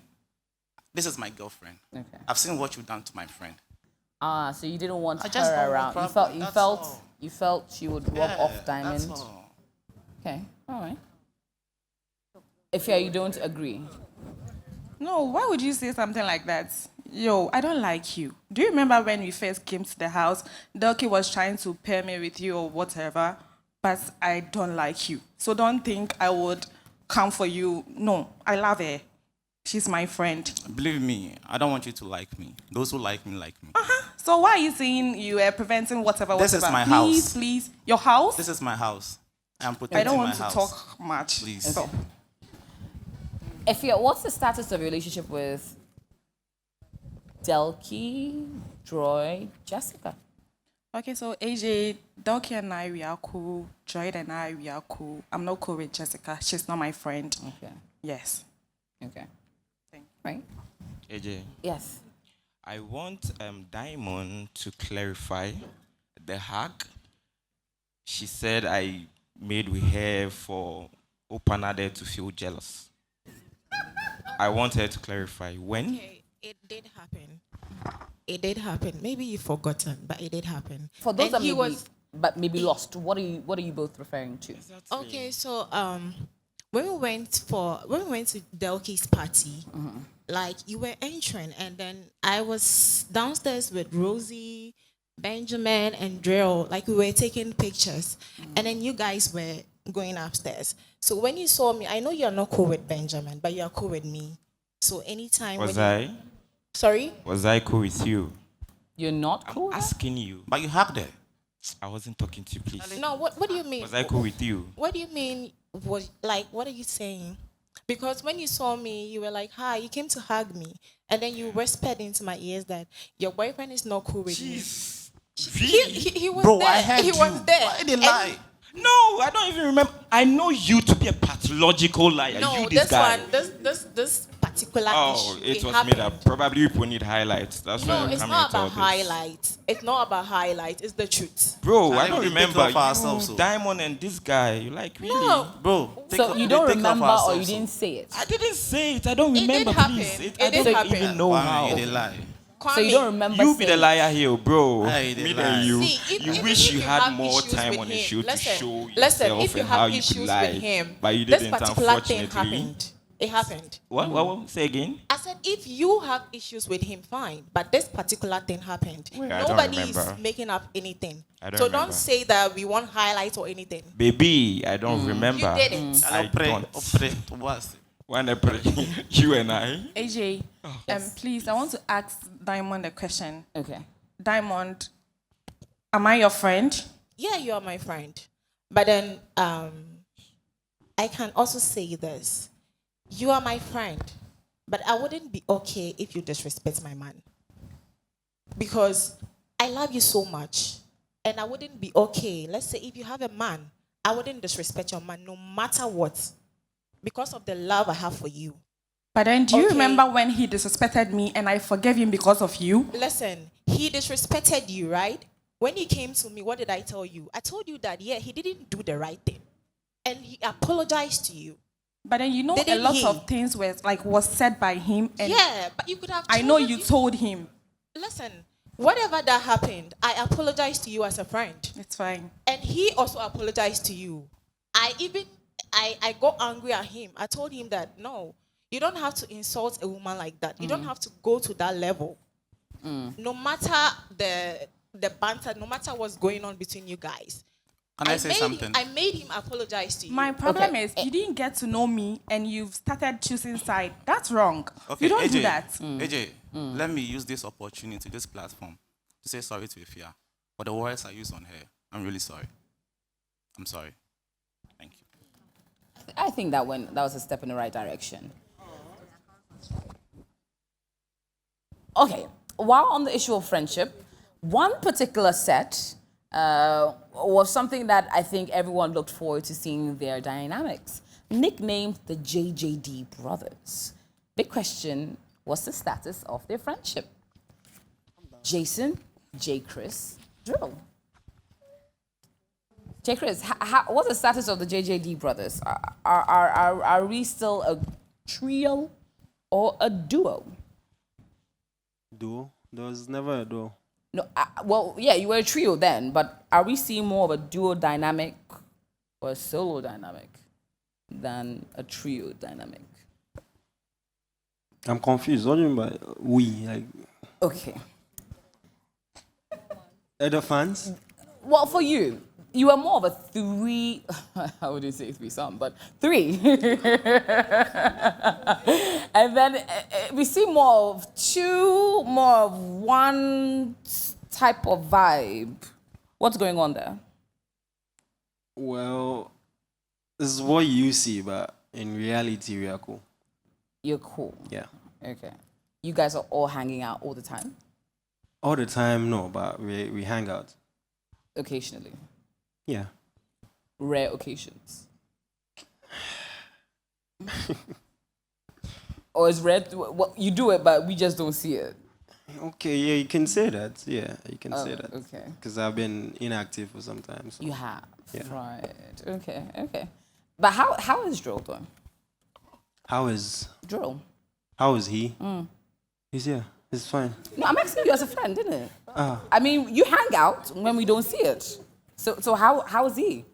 this is my girlfriend. Okay. I've seen what you've done to my friend. So you didn't want her around. You felt she would rub off Diamond. That's all. Okay, all right. Ifya, you don't agree? No, why would you say something like that? Yo, I don't like you. Do you remember when we first came to the house, Delky was trying to pair me with you or whatever, but I don't like you. So don't think I would come for you. No, I love her. She's my friend. Believe me, I don't want you to like me. Those who like me, like me. So why are you saying you are preventing whatever? This is my house. Please. Your house? This is my house. I'm protecting my house. I don't want to talk much. Please. So. Ifya, what's the status of your relationship with Delki, Joy, Jessica. Okay, so AJ, Doki and I, we are cool. Joy and I, we are cool. I'm not cool with Jessica. She's not my friend. Okay. Yes. Okay. Right? AJ. Yes. I want Diamond to clarify the hack. She said I made with her for Opanade to feel jealous. I want her to clarify when. Okay, it did happen. It did happen. Maybe you've forgotten, but it did happen. For those And that he maybe, was but maybe lost, what are you both referring to? okay. So when we went to Delki's party, like you were entering, and then I was downstairs with Rosie, Benjamin, and Drill. Like we were taking pictures, and then you guys were going upstairs. So when you saw me, I know you're not cool with Benjamin, but you're cool with me. So anytime Was when I? you, sorry? Was I cool with you? You're not cool? I'm asking you. But you hugged her. I wasn't talking to you, please. No, what do you mean? Was I cool with you? What do you mean? Was like, what are you saying? Because when you saw me, you were like, "Hi," you came to hug me, and then you whispered into my ears that your boyfriend is not cool with me. He was Bro, there. I heard he was you. there. Why did And- lie? No, I don't even remember. I know you to be a pathological liar. No, you, this guy. this particular Oh, issue. it was happened. made up. Probably people need highlights. That's why No, I'm it's coming not with all about this. highlight. It's not about highlight. It's the truth. Bro, I Charlie, don't we take remember off you, ourselves, so. Diamond, and this guy. You like really? No. Bro, So you don't remember or you didn't say it? I didn't say it. I don't remember. did happen. Please, It I did don't happen. even know Why how. you did lie? So you don't remember You be the saying liar here, bro. Hey, they Me lie. and you. See, you even wish if you you had have more issues time with on the him, show to listen, show listen, yourself if you and have how you issues could with lie. him, But you this didn't, particular thing unfortunately. happened. It happened. What? Say again. I said, if you have issues with him, fine. But this particular thing happened. I don't Nobody is remember. making up anything. I don't So remember. don't say that we want highlights or anything. Baby, I don't remember. You did it. I don't. What's When I pray, you and I. AJ, please, I want to ask Diamond a question. Okay. Diamond, am I your friend? Yeah, you are my friend. But then I can also say this. You are my friend, but I wouldn't be okay if you disrespect my man. Because I love you so much, and I wouldn't be okay. Let's say if you have a man, I wouldn't disrespect your man no matter what, because of the love I have for you. But then do you Okay. remember when he disrespected me and I forgave him because of you? Listen, he disrespected you, right? When he came to me, what did I tell you? I told you that, yeah, he didn't do the right thing. And he apologized to you. But then you know Didn't a lot he? of things was said by him. And Yeah, but you could have I know chosen- you told him. Listen, whatever that happened, I apologize to you as a friend. It's fine. And he also apologized to you. I got angry at him. I told him that, no, you don't have to insult a woman like that. You don't have to go to that level. No matter the banter, no matter what's going on between you guys. Can I say made something? I made him apologize to you. My problem is you didn't get to know me and you've started choosing side. That's wrong. You don't do that. AJ, let me use this opportunity, this platform, to say sorry to Ifia for the words I used on her. I'm really sorry. I'm sorry. Thank you. I think that was a step in the right direction. Okay, while on the issue of friendship, one particular set was something that I think everyone looked forward to seeing their dynamics. Nicknamed the JJD brothers. Big question, what's the status of their friendship? Jason, J. Chris, Drill. J. Chris, what's the status of the JJD brothers? Are we still a trio or a duo? Duo? There was never a duo. No, well, yeah, you were a trio then, but are we seeing more of a duo dynamic or a solo dynamic than a trio dynamic? I'm confused. What do you mean by we? Like, Okay. other fans? Well, for you, you were more of a three. I wouldn't say threesome, but three. And then we see more of two, more of one type of vibe. What's going on there? Well, this is what you see, but in reality, we are cool. You're cool. Yeah. Okay. you guys are all hanging out all the time? All the time, no, but we hang out. Occasionally. Yeah. Rare occasions. Or is rare? Well, you do it, but we just don't see it. Okay, yeah, you can say that. Yeah, you can Oh, say that. okay. Because I've been inactive for some time. So. You have. Yeah. Right. Okay. But how is Joel doing? How is Joel? How is he? Mm. He's here. He's fine. No, I'm asking you as a friend, isn't it? Ah, I mean, you hang out when we don't see it. So how is he?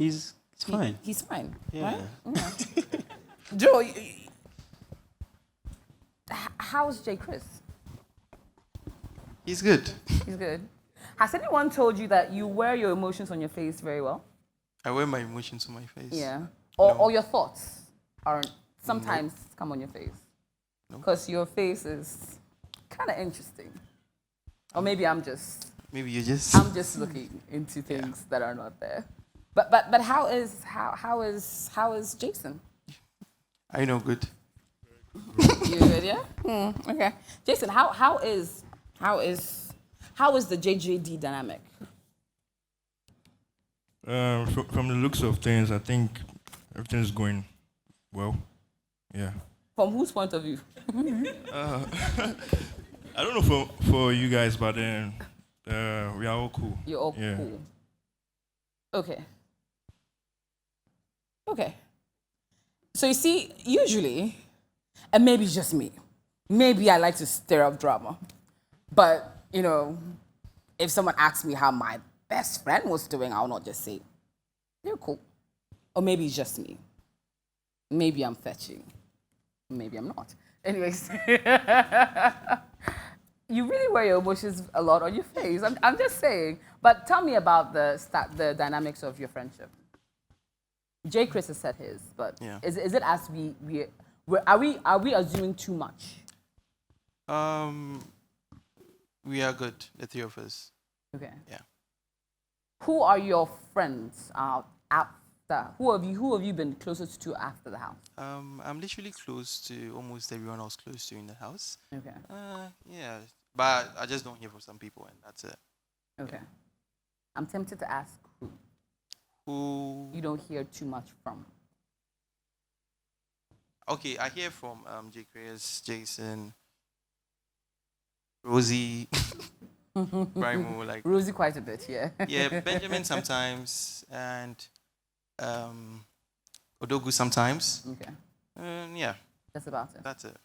he's fine. He's fine. Yeah. Right? Yeah. Joel, how's J. Chris? He's good. He's good. Has anyone told you that you wear your emotions on your face very well? I wear my emotions on my face. Yeah. Or your thoughts are sometimes come on your face. Because your face is kind of interesting. Or maybe I'm just looking into things that are not there. But how is Jason? I know good. You good, yeah? Okay. Jason, how is the JJD dynamic? From the looks of things, I think everything's going well. Yeah. From whose point of view? I don't know for you guys, but then we are all cool. You're all yeah. cool. Okay. So you see, usually, and maybe it's just me, maybe I like to stir up drama. But, you know, if someone asks me how my best friend was doing, I'll not just say, you're cool. Or maybe it's just me. Maybe I'm fetching. Maybe I'm not. Anyways. You really wear your emotions a lot on your face. I'm just saying. But tell me about the dynamics of your friendship. J. Chris has said his, but Yeah. is it as are we assuming too much? We are good, the three of us. Okay. Yeah. Who are your friends after? Who have you been closest to after the house? I'm literally close to almost everyone I was close to in the house. Okay. Yeah, but I just don't hear from some people, and that's it. Okay. I'm tempted to ask Who? you don't hear too much from. Okay, I hear from J. Chris, Jason, Rosie, Brimo, like Rosie quite a bit, yeah. Yeah, Benjamin sometimes, and Odogu sometimes. Okay. Yeah. That's about it. That's it.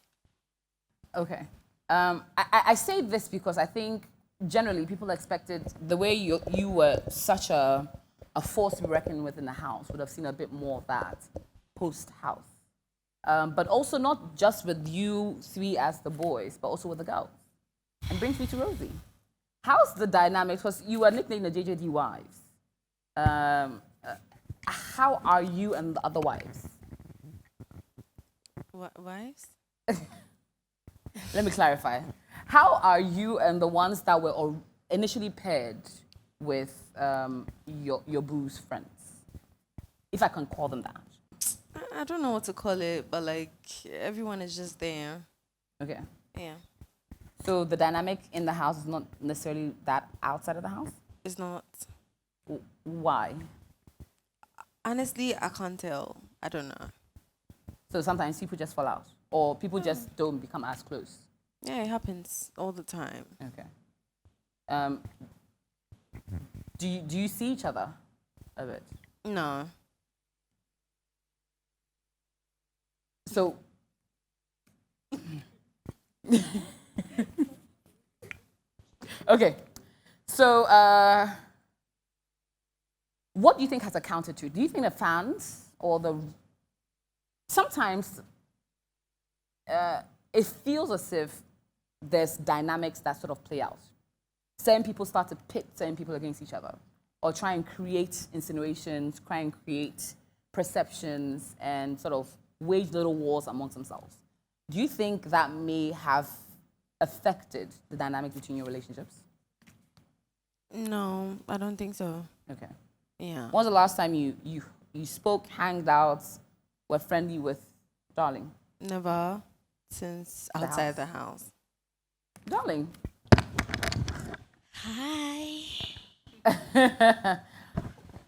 Okay. I say this because I think generally people expected the way you were such a force to be reckoned with in the house would have seen a bit more of that post-house. But also not just with you three as the boys, but also with the girls. And brings me to Rosie. How's the dynamics? Because you were nicknamed the JJD wives. How are you and the other wives? Wives? Let me clarify. How are you and the ones that were initially paired with your boo's friends? If I can call them that. I don't know what to call it, but like everyone is just there. Okay. Yeah. So the dynamic in the house is not necessarily that outside of the house? It's not. Why? Honestly, I can't tell. I don't know. So sometimes people just fall out, or people just don't become as close. Yeah, it happens all the time. Okay. Do you see each other a bit? No. So. Okay. So, what do you think has accounted to? Do you think the fans or sometimes it feels as if there's dynamics that sort of play out. Certain people start to pit certain people against each other or try and create insinuations, try and create perceptions and sort of wage little wars amongst themselves. Do you think that may have affected the dynamics between your relationships? No, I don't think so. Okay. Yeah. When was the last time you spoke, hanged out, were friendly with Darling? Never. since The outside house. the house. Darling. Hi.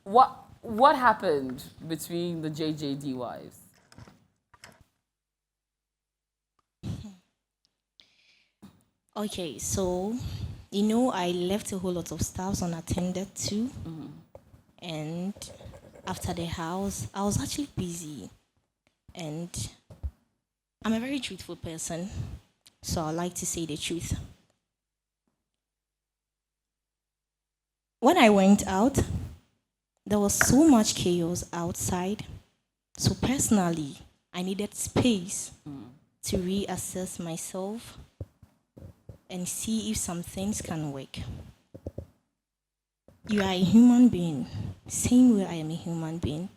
What happened between the JJD wives? Okay, so I left a whole lot of stuff unattended too. And after the house, I was actually busy. And I'm a very truthful person, so I like to say the truth. When I went out, there was so much chaos outside. So personally, I needed space to reassess myself and see if some things can work. You are a human being, same way I am a human being.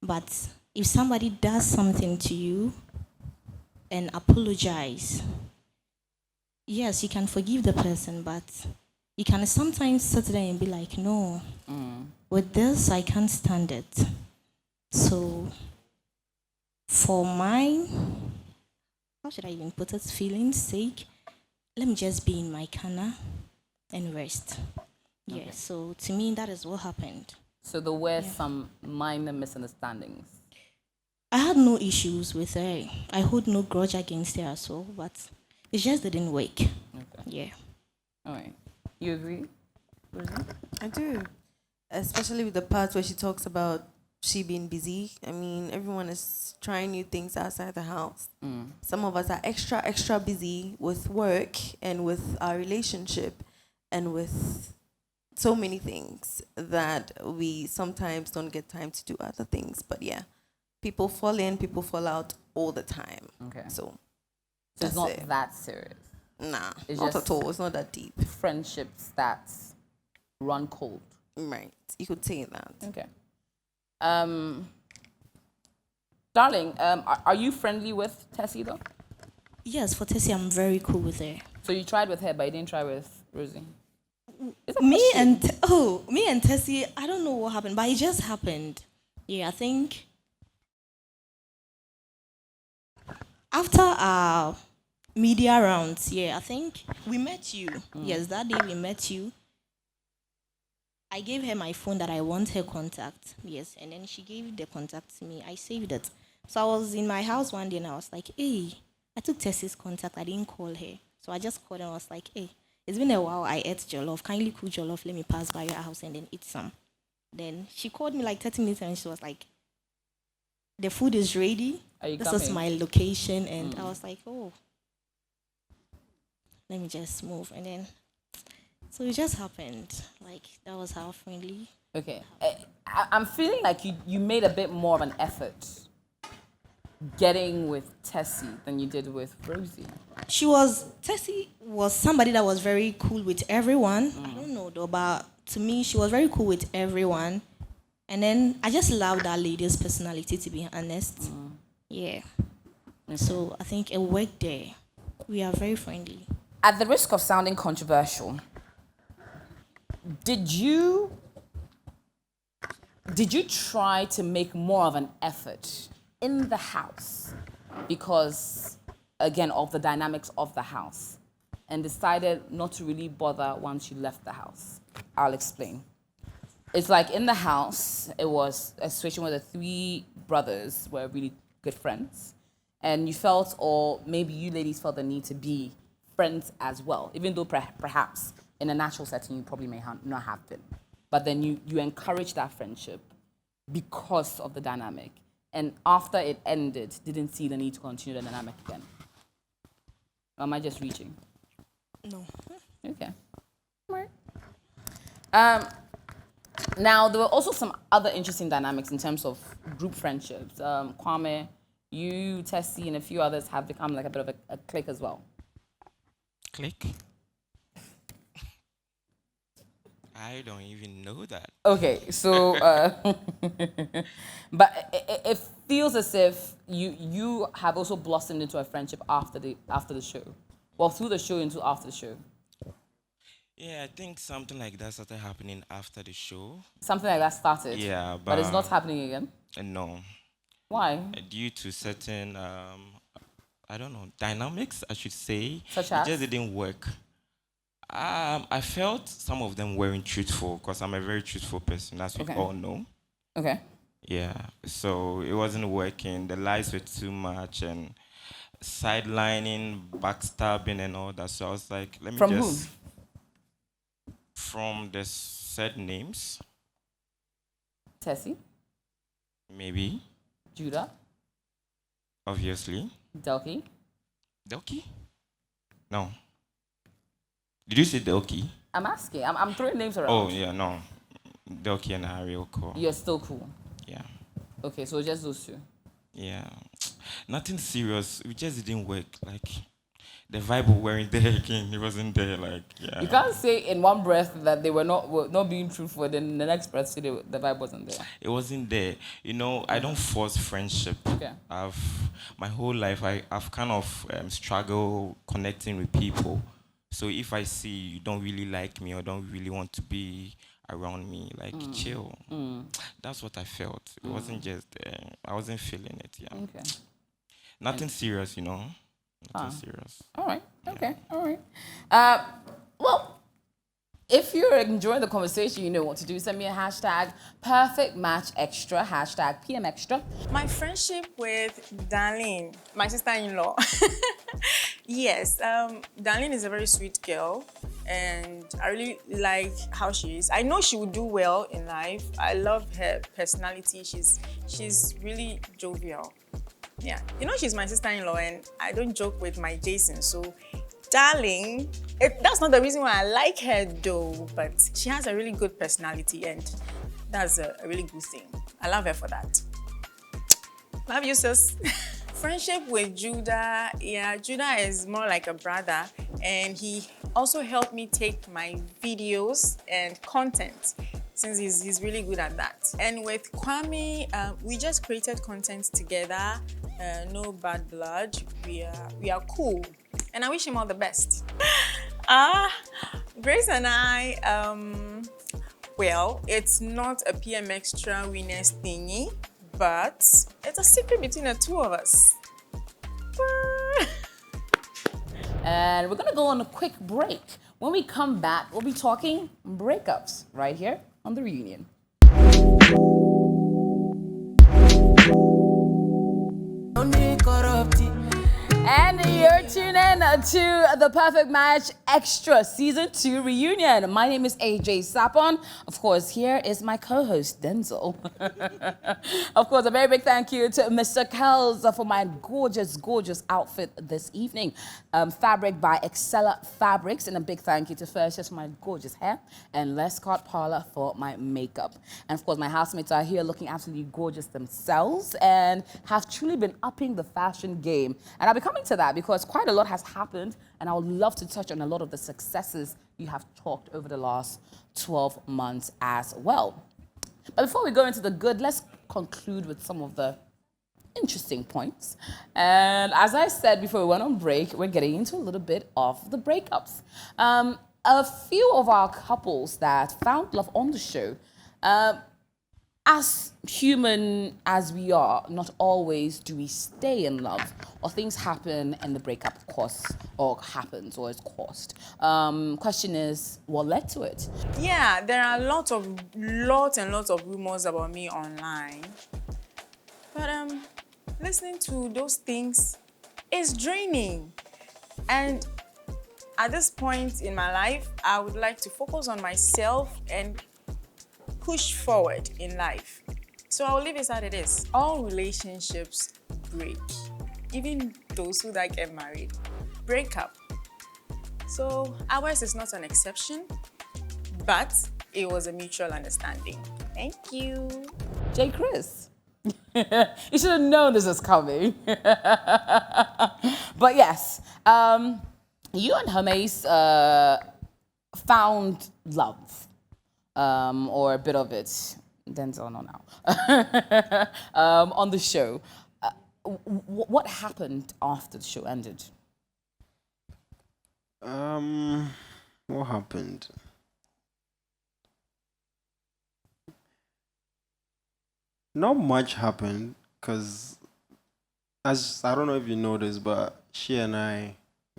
But if somebody does something to you and apologize, yes, you can forgive the person, but you can sometimes sit there and be like, no, with this, I can't stand it. So, for my, how should I even put it, feelings' sake, let me just be in my corner and rest. Yeah, so to me, that is what happened. So there were some minor misunderstandings. I had no issues with her. I hold no grudge against her as well, but it just didn't work. Okay. Yeah. All right. You agree, Rosie? I do. Especially with the part where she talks about she being busy. I mean, everyone is trying new things outside the house. Some of us are extra busy with work and with our relationship and with so many things that we sometimes don't get time to do other things. But yeah, people fall in, people fall out all the time. Okay. So it's not that serious. Nah, It's not just at all. It's not that deep. Friendships that run cold. Right. You could say that. Okay. Darling, are you friendly with Tessie though? Yes, for Tessie, I'm very cool with her. So you tried with her, but you didn't try with Rosie? Me and Tessie, I don't know what happened, but it just happened. Yeah, I think after our media rounds, I think we met you. Yes, that day we met you. I gave her my phone that I want her contact. Yes, and then she gave the contact to me. I saved it. So I was in my house one day and I was like, hey, I took Tessie's contact. I didn't call her. So I just called her and I was like, hey, it's been a while. I ate jollof. Kindly cook jollof. Let me pass by your house and then eat some. Then she called me like 30 minutes and she was like, the food is ready. This is my location. And I was like, oh, let me just move. And then, so it just happened. Like, that was how friendly. Okay. I'm feeling like you made a bit more of an effort getting with Tessie than you did with Rosie. Tessie was somebody that was very cool with everyone. I don't know though, but to me, she was very cool with everyone. And then I just love that lady's personality, to be honest. Yeah. Okay. So I think it worked there. We are very friendly. At the risk of sounding controversial, did you try to make more of an effort in the house because, again, of the dynamics of the house, and decided not to really bother once you left the house? I'll explain. It's like in the house, it was a situation where the three brothers were really good friends, and you felt, or maybe you ladies felt the need to be friends as well, even though perhaps in a natural setting you probably may not have been. But then you encouraged that friendship because of the dynamic. And after it ended, didn't see the need to continue the dynamic again. Or am I just reaching? No. Okay. Right. Now, there were also some other interesting dynamics in terms of group friendships. Kwame, you, Tessie, and a few others have become like a bit of a clique as well. Click? I don't even know that. Okay, so, but it feels as if you have also blossomed into a friendship after the show. Well, through the show into after the show. Yeah, I think something like that started happening after the show. Something like that started? Yeah, but it's not happening again? No. Why? Due to certain, I don't know, dynamics, I should say. Such It as? just didn't work. I felt some of them weren't truthful because I'm a very truthful person, as we Okay. all know. Okay. Yeah, so it wasn't working. The lies were too much and sidelining, backstabbing, and all that. So I was like, let me From just. whom? From the said names, Tessie, maybe, Judah, obviously. Delky. Delky? No. Did you say Delky? I'm asking. I'm throwing names around. Oh, yeah, no. Delky and I are real cool. You're still cool. Yeah. Okay, so just those two. Yeah. Nothing serious. It just didn't work. Like, the vibe weren't there again. It wasn't there. Like, yeah. You can't say in one breath that they were not being truthful, then the next breath say the vibe wasn't there. It wasn't there. You know, I don't force friendship. Okay. My whole life, I've kind of struggled connecting with people. So if I see you don't really like me or don't really want to be around me, like, chill. That's what I felt. It wasn't just, I wasn't feeling it, yeah. Okay. Nothing serious, you know. Nothing serious. All right. Okay. All right. Well, if you're enjoying the conversation, you know what to do. Send me a hashtag perfect match extra, hashtag PM extra. My friendship with Darlene, my sister-in-law. Yes, Darlene is a very sweet girl, and I really like how she is. I know she will do well in life. I love her personality. She's really jovial. Yeah, you know she's my sister-in-law, and I don't joke with my Jason. So, darling, that's not the reason why I like her though. But she has a really good personality, and that's a really good thing. I love her for that. Love you, sis. Friendship with Judah, yeah, Judah is more like a brother, and he also helped me take my videos and content, since he's really good at that. And with Kwame, we just created content together, no bad blood, we are cool, and I wish him all the best. Grace and I, well, it's not a PM Extra winners thingy, but it's a secret between the two of us. And we're gonna go on a quick break. When we come back, we'll be talking breakups right here on The Reunion. And you're tuning in to the Perfect Match Extra Season 2 Reunion. My name is AJ Sapon. Of course, here is my co-host, Denzel. Of course, a very big thank you to Mr. Kells for my gorgeous, gorgeous outfit this evening. Fabric by Excella Fabrics. And a big thank you to Fercious for my gorgeous hair. And Lescott Parlor for my makeup. And of course, my housemates are here looking absolutely gorgeous themselves and have truly been upping the fashion game. And I'll be coming to that because quite a lot has happened, and I would love to touch on a lot of the successes you have talked over the last 12 months as well. But before we go into the good, let's conclude with some of the interesting points. And as I said before we went on break, we're getting into a little bit of the breakups. A few of our couples that found love on the show, as human as we are, not always do we stay in love, or things happen and the breakup happens or is caused. Question is, what led to it? Yeah, there are lots and lots of rumors about me online. But listening to those things is draining. And at this point in my life, I would like to focus on myself and push forward in life. So I'll leave it as it is. All relationships break. Even those who get married break up. So ours is not an exception, but it was a mutual understanding. Thank you. J. Chris. You should have known this was coming. But yes, you and Hermes found love. Or a bit of it, Denzel, no now, on the show. What happened after the show ended? What happened? Not much happened, because as I don't know if you know this, but she and I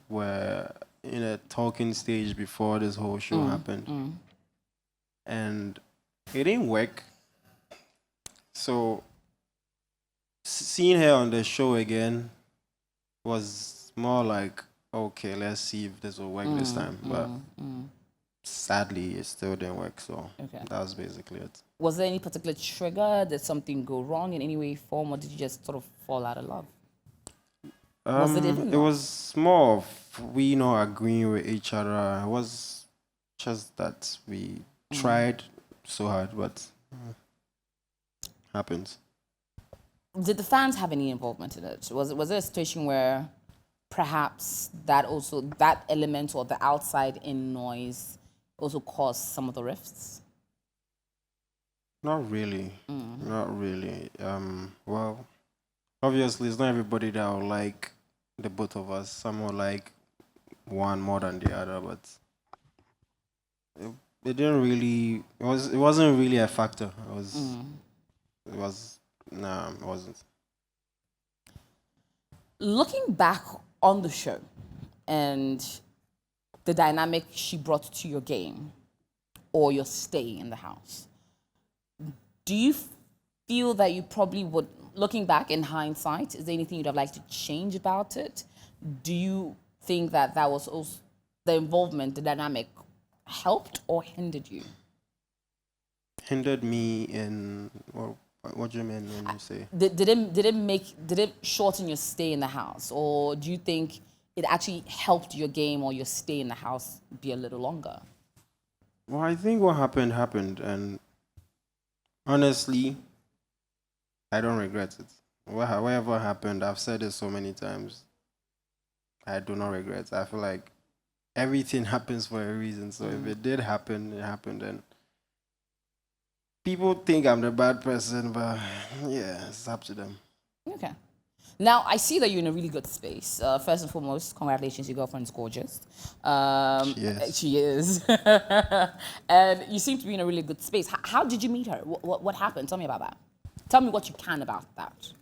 were in a talking stage before this whole show happened, and it didn't work. So seeing her on the show again was more like, okay, let's see if this will work this time. But sadly, it still didn't work. So that was basically it. Was there any particular trigger? Did something go wrong in any way, form, or did you just sort of fall out of love? Was it even It was more of we not agreeing with each other. It was just that we tried so hard, but happens. Did the fans have any involvement in it? Was there a situation where perhaps that element or the outside in noise also caused some of the rifts? Not really. Not really. Well, obviously, it's not everybody that will like the both of us. Some will like one more than the other, but it didn't really. It wasn't really a factor. It was. No, it wasn't. Looking back on the show and the dynamic she brought to your game or your stay in the house, do you feel that you probably would, looking back in hindsight, is there anything you'd have liked to change about it? Do you think that was also the involvement, the dynamic, helped or hindered you? Hindered me in, well, what do you mean when you say? Did it shorten your stay in the house, or do you think it actually helped your game or your stay in the house be a little longer? Well, I think what happened, and honestly, I don't regret it. Whatever happened, I've said it so many times, I do not regret. I feel like everything happens for a reason. So if it did happen, it happened. And people think I'm the bad person, but yeah, it's up to them. Okay. Now, I see that you're in a really good space. First and foremost, congratulations, your girlfriend's gorgeous. She is. And you seem to be in a really good space. How did you meet her? What happened? Tell me about that. Tell me what you can about that.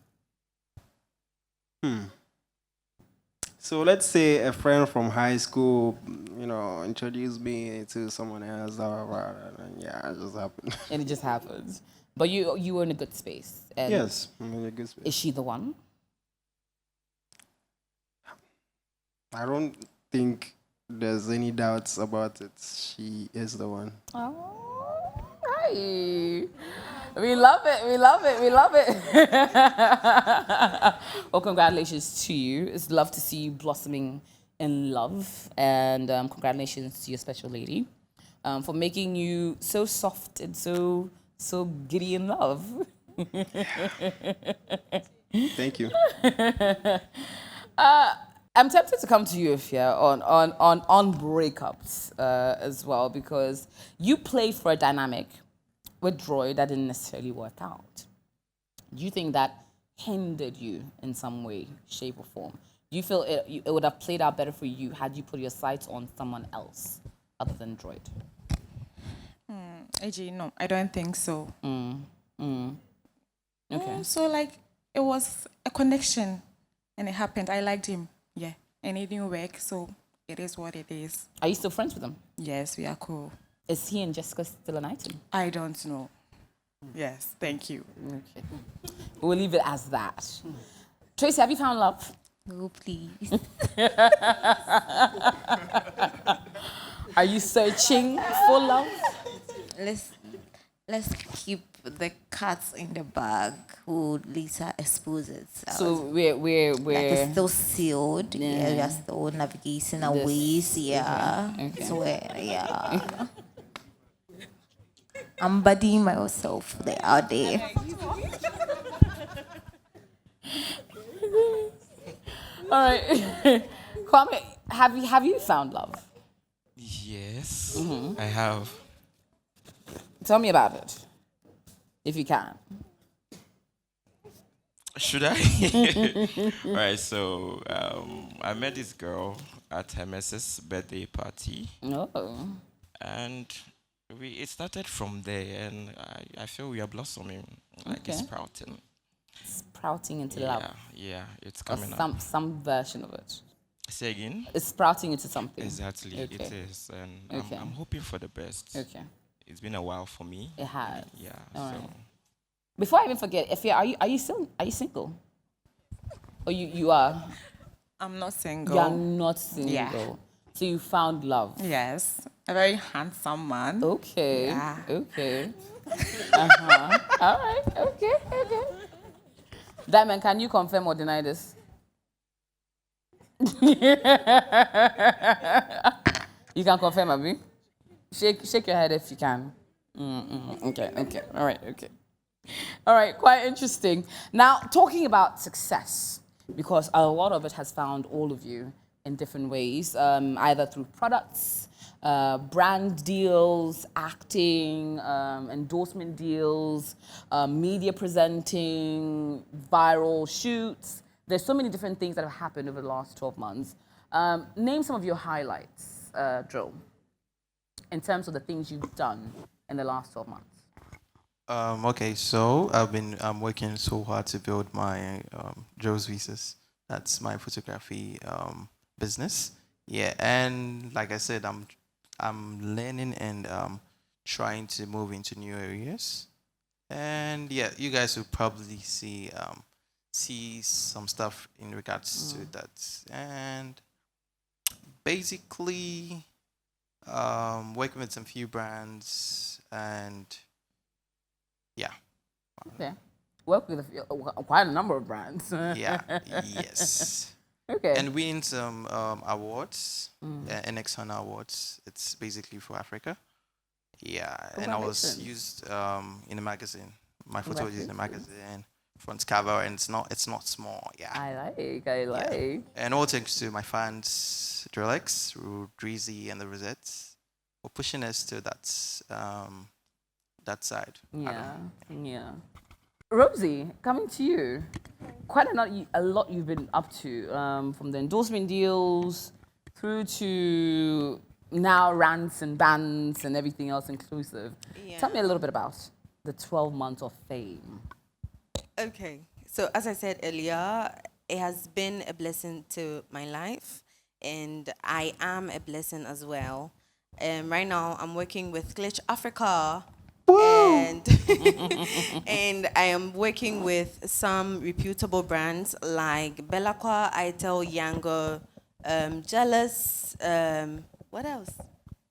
So let's say a friend from high school, introduced me to someone else, and yeah, it just happened. And it just happens. But you were in a good space. And yes, I'm in a good space. Is she the one? I don't think there's any doubts about it. She is the one. Oh, hi. We love it. We love it. We love it. Well, congratulations to you. It's love to see you blossoming in love. And congratulations to your special lady for making you so soft and so giddy in love. Thank you. I'm tempted to come to you, Ifya, on breakups as well, because you played for a dynamic with Droid that didn't necessarily work out. Do you think that hindered you in some way, shape, or form? Do you feel it would have played out better for you had you put your sights on someone else other than Droid? AJ, no, I don't think so. Okay. So, it was a connection, and it happened. I liked him, yeah, and it didn't work, so it is what it is. Are you still friends with him? Yes, we are cool. Is he and Jessica still an item? I don't know. Yes, thank you. Okay. We'll leave it as that. Tracy, have you found love? Oh, please. Are you searching for love? Let's keep the cats in the bag who later expose it. So we're like it's still sealed. Yeah, we are still navigating our ways. Yeah. Okay. So yeah. I'm budying myself out there. All right. Kwame, have you found love? Yes, I have. Tell me about it, if you can. Should I? Right, so I met this girl at her Mrs. birthday party. Oh. And it started from there, and I feel we are blossoming, like Okay. sprouting. sprouting into love. Yeah, it's Or coming up. some version of it. Say again? It's sprouting into something. Exactly, Okay. it is. And Okay. I'm hoping for the best. Okay. It's been a while for me. It has. Yeah, All so. right. Before I even forget, if are you single? Or you are? I'm not single. You're not single. Yeah. So you found love. Yes. A very handsome man. Okay. Yeah. Okay. Uh-huh. All right. Okay. Okay. Diamond, can you confirm or deny this? You can confirm, Abby. Shake your head if you can. Okay. Okay. All right. Okay. All right. Quite interesting. Now, talking about success, because a lot of it has found all of you in different ways, either through products, brand deals, acting, endorsement deals, media presenting, viral shoots. There's so many different things that have happened over the last 12 months. Name some of your highlights, Joe, in terms of the things you've done in the last 12 months. Okay, so I've been working so hard to build my Joe's Visas. That's my photography business. Yeah, and like I said, I'm learning and trying to move into new areas. And yeah, you guys will probably see some stuff in regards to that. And basically, working with some few brands and yeah. Okay. Work with quite a number of brands. Yeah. Yes. Okay. And winning some awards, NX Awards. It's basically for Africa. Yeah. And I was used in a magazine. My photo was used in a magazine, front cover, and it's not small. Yeah. I like. Yeah. And all thanks to my fans, Drillex, Dreezy, and the Rosettes, for pushing us to that side. Yeah. Rosie, coming to you. Quite a lot you've been up to, from the endorsement deals through to now rants and bans and everything else inclusive. Yeah. Tell me a little bit about the 12 months of fame. Okay, so as I said earlier, it has been a blessing to my life, and I am a blessing as well. Right now, I'm working with Glitch Africa, and and I am working with some reputable brands like Bellaqua, Itel, Yango, Jealous. What else?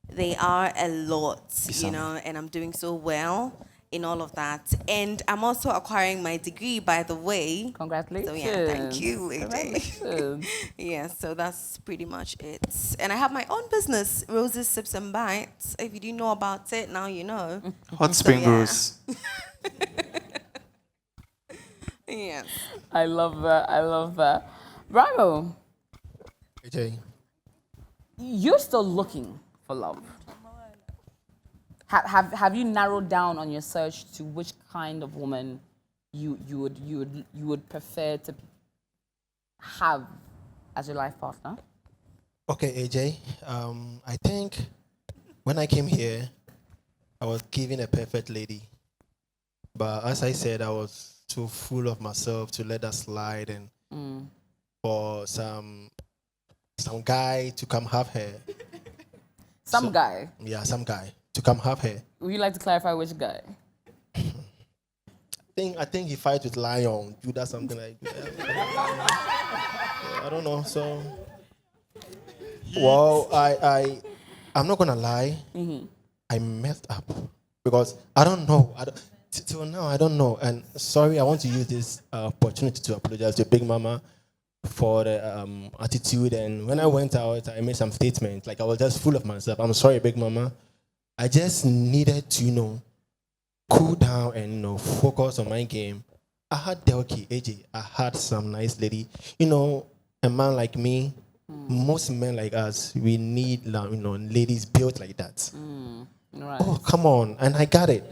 They are a lot, and I'm doing so well in all of that. And I'm also acquiring my degree, by the way. Congratulations. So yeah, thank you, AJ. Congratulations. Yeah, so that's pretty much it. And I have my own business, Roses, Sips and Bites. If you didn't know about it, now you know. Hot spring rolls. Yes. I love that. Bravo. AJ. You're still looking for love. Have you narrowed down on your search to which kind of woman you would prefer to have as your life partner? Okay, AJ. I think when I came here, I was given a perfect lady. But as I said, I was too full of myself to let that slide, and for some guy to come have her. Some guy? Yeah, some guy to come have her. Would you like to clarify which guy? I think he fights with lion, Judah, something like that. I don't know. So, well, I'm not gonna lie. I messed up because I don't know. Till now, I don't know. And sorry, I want to use this opportunity to apologize to Big Mama for the attitude. And when I went out, I made some statements. Like I was just full of myself. I'm sorry, Big Mama. I just needed to, cool down and, focus on my game. I had Delki, AJ. I had some nice lady. A man like me, most men like us, we need, ladies built like that. Right. Oh, come on. And I got it.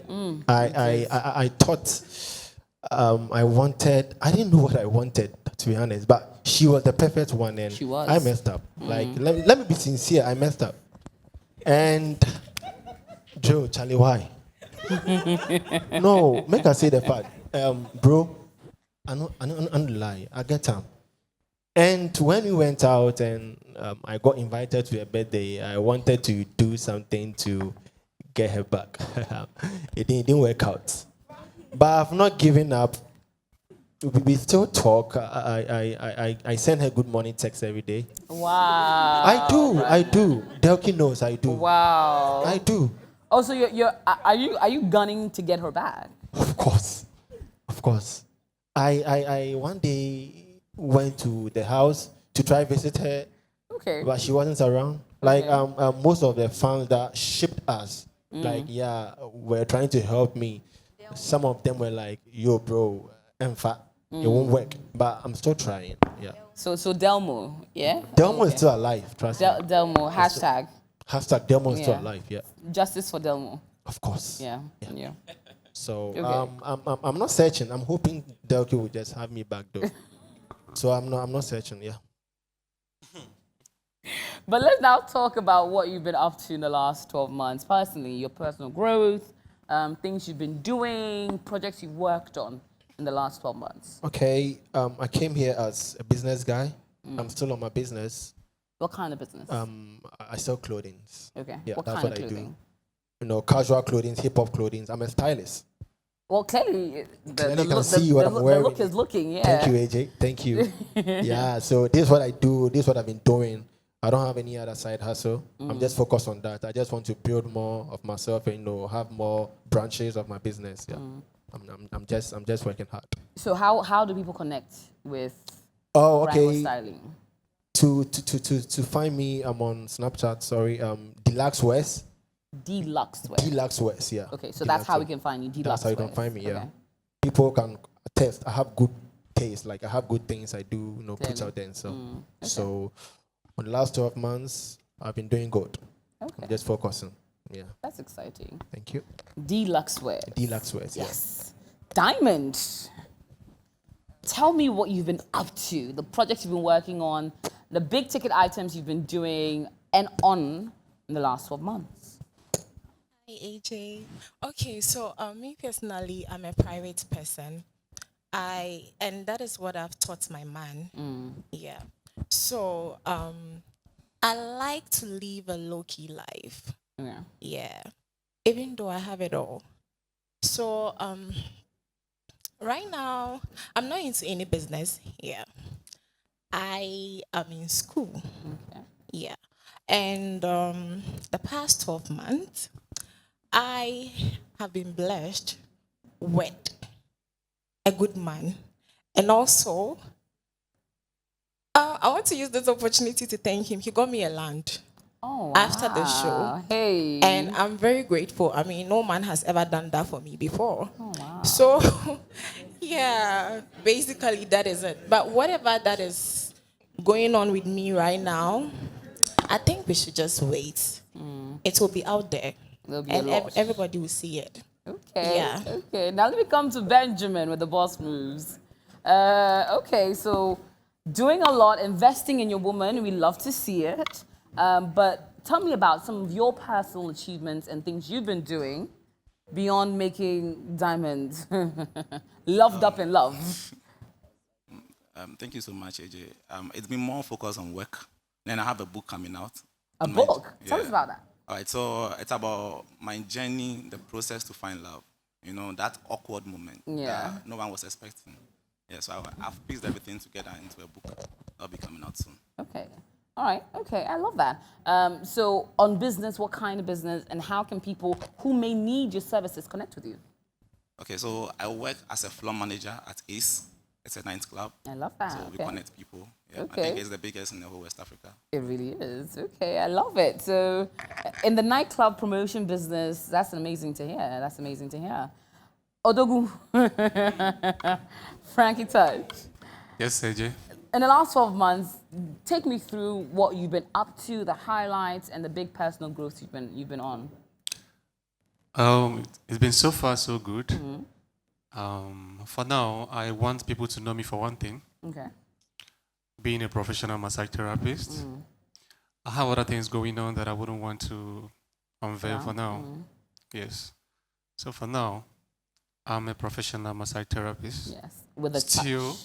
I thought I didn't know what I wanted, to be honest, but she was the perfect one, and she was. I messed up. Like, let me be sincere, I messed up. And Joe, Charlie, why? No, make her say the fact. Bro, I don't lie. I get time. And when we went out and I got invited to a birthday, I wanted to do something to get her back. It didn't work out. But I've not given up. We still talk. I send her good morning text every day. Wow. I do. Delky knows I do. Wow. I do. Oh, so are you gunning to get her back? Of course. I one day went to the house to try visit her, Okay. but she wasn't around. Like most of the fans that shipped us, were trying to help me. Some of them were like, "Yo, bro, in fact, it won't work." But I'm still trying. Yeah. So Delmo, yeah? Delmo is still alive. Trust me. Delmo, hashtag. Hashtag Delmo is still alive. Yeah. Justice for Delmo. Of course. Yeah. So Okay. I'm not searching. I'm hoping Delky will just have me back though. So I'm not searching. Yeah. But let's now talk about what you've been up to in the last 12 months. Personally, your personal growth, things you've been doing, projects you've worked on in the last 12 months. Okay. I came here as a business guy. I'm still on my business. What kind of business? I sell clothing. Okay. Yeah, What that's kind what of I do. clothing? You know, casual clothing, hip hop clothing. I'm a stylist. Well, clearly, Clearly can see what I'm the wearing. look is looking, yeah. Thank you, AJ. Thank you. Yeah, so this is what I do. This is what I've been doing. I don't have any other side hustle. I'm just focused on that. I just want to build more of myself and have more branches of my business. Yeah, I'm just working hard. So how do people connect with Oh, Brimo okay. Styling? To find me, I'm on Snapchat. Sorry, Deluxe West. Deluxe Wear. Deluxe West, yeah. Okay, so Deluxe that's how we West. can find you. Deluxe That's how you can Wears. find me, yeah. Okay. People can attest. I have good taste. Like, I have good things I do, put Clearly. out there. So, Okay. so for the last 12 months, I've been doing good. Okay. I'm just focusing. Yeah. That's exciting. Thank you. Deluxe Wear. Deluxe West, Yes. Diamond. Tell me what you've been up to, the projects you've been working on, the big ticket items you've been doing and on in the last 12 months. Hi, AJ. Okay, so me personally, I'm a private person. And that is what I've taught my man. Yeah. So I like to live a low-key life. Yeah. Yeah. Even though I have it all. So right now, I'm not into any business. Yeah. I am in school. Okay. Yeah. And the past 12 months, I have been blessed with a good man. And also, I want to use this opportunity to thank him. He got me a land. Oh, After the show. Hey. And I'm very grateful. I mean, no man has ever done that for me before. Oh, wow. So, yeah, basically that is it. But whatever that is going on with me right now, I think we should just wait. It will be out there. There'll be And a lot. everybody will see it. Okay. Yeah. Okay. Now let me come to Benjamin with the boss moves. Okay, so doing a lot, investing in your woman, we love to see it. But tell me about some of your personal achievements and things you've been doing beyond making diamonds loved up in love. Thank you so much, AJ. It's been more focused on work. Then I have a book coming out. A book? Tell us about that. All right, so it's about my journey, the process to find love. You know, that awkward moment that no one was expecting. Yeah, so I've pieced everything together into a book. That'll be coming out soon. Okay. All right. Okay. I love that. So on business, what kind of business and how can people who may need your services connect with you? Okay, so I work as a floor manager at Ace. It's a nightclub. I love that. So we Okay. connect people. Yeah, Okay. I think it's the biggest in the whole West Africa. It really is. Okay, I love it. So, in the nightclub promotion business, that's amazing to hear. That's amazing to hear. Odogu, Frankie Touch. Yes, AJ. In the last 12 months, take me through what you've been up to, the highlights, and the big personal growth you've been on. It's been so far so good. For now, I want people to know me for one thing. Okay. Being a professional massage therapist. I have other things going on that I wouldn't want to unveil for now. Yes. So for now, I'm a professional massage therapist. Yes, with a still, touch.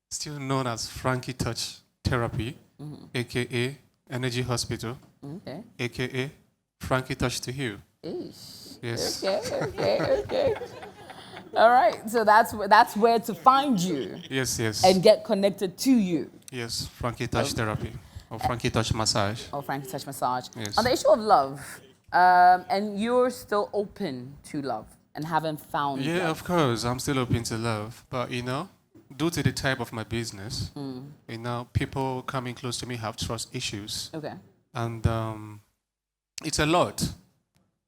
still known as Frankie Touch Therapy, Mhm. aka Energy Hospital, Okay. aka Frankie Touch to Heal. Eesh. Yes. Okay. All right, so that's where to find you. Yes, yes. And get connected to you. Yes, Frankie Touch Therapy or Frankie Touch Massage. Or Frankie Touch Massage. Yes. On the issue of love, and you're still open to love and haven't found Yeah, love. of course, I'm still open to love, but due to the type of my business, people coming close to me have trust issues. Okay. And it's a lot.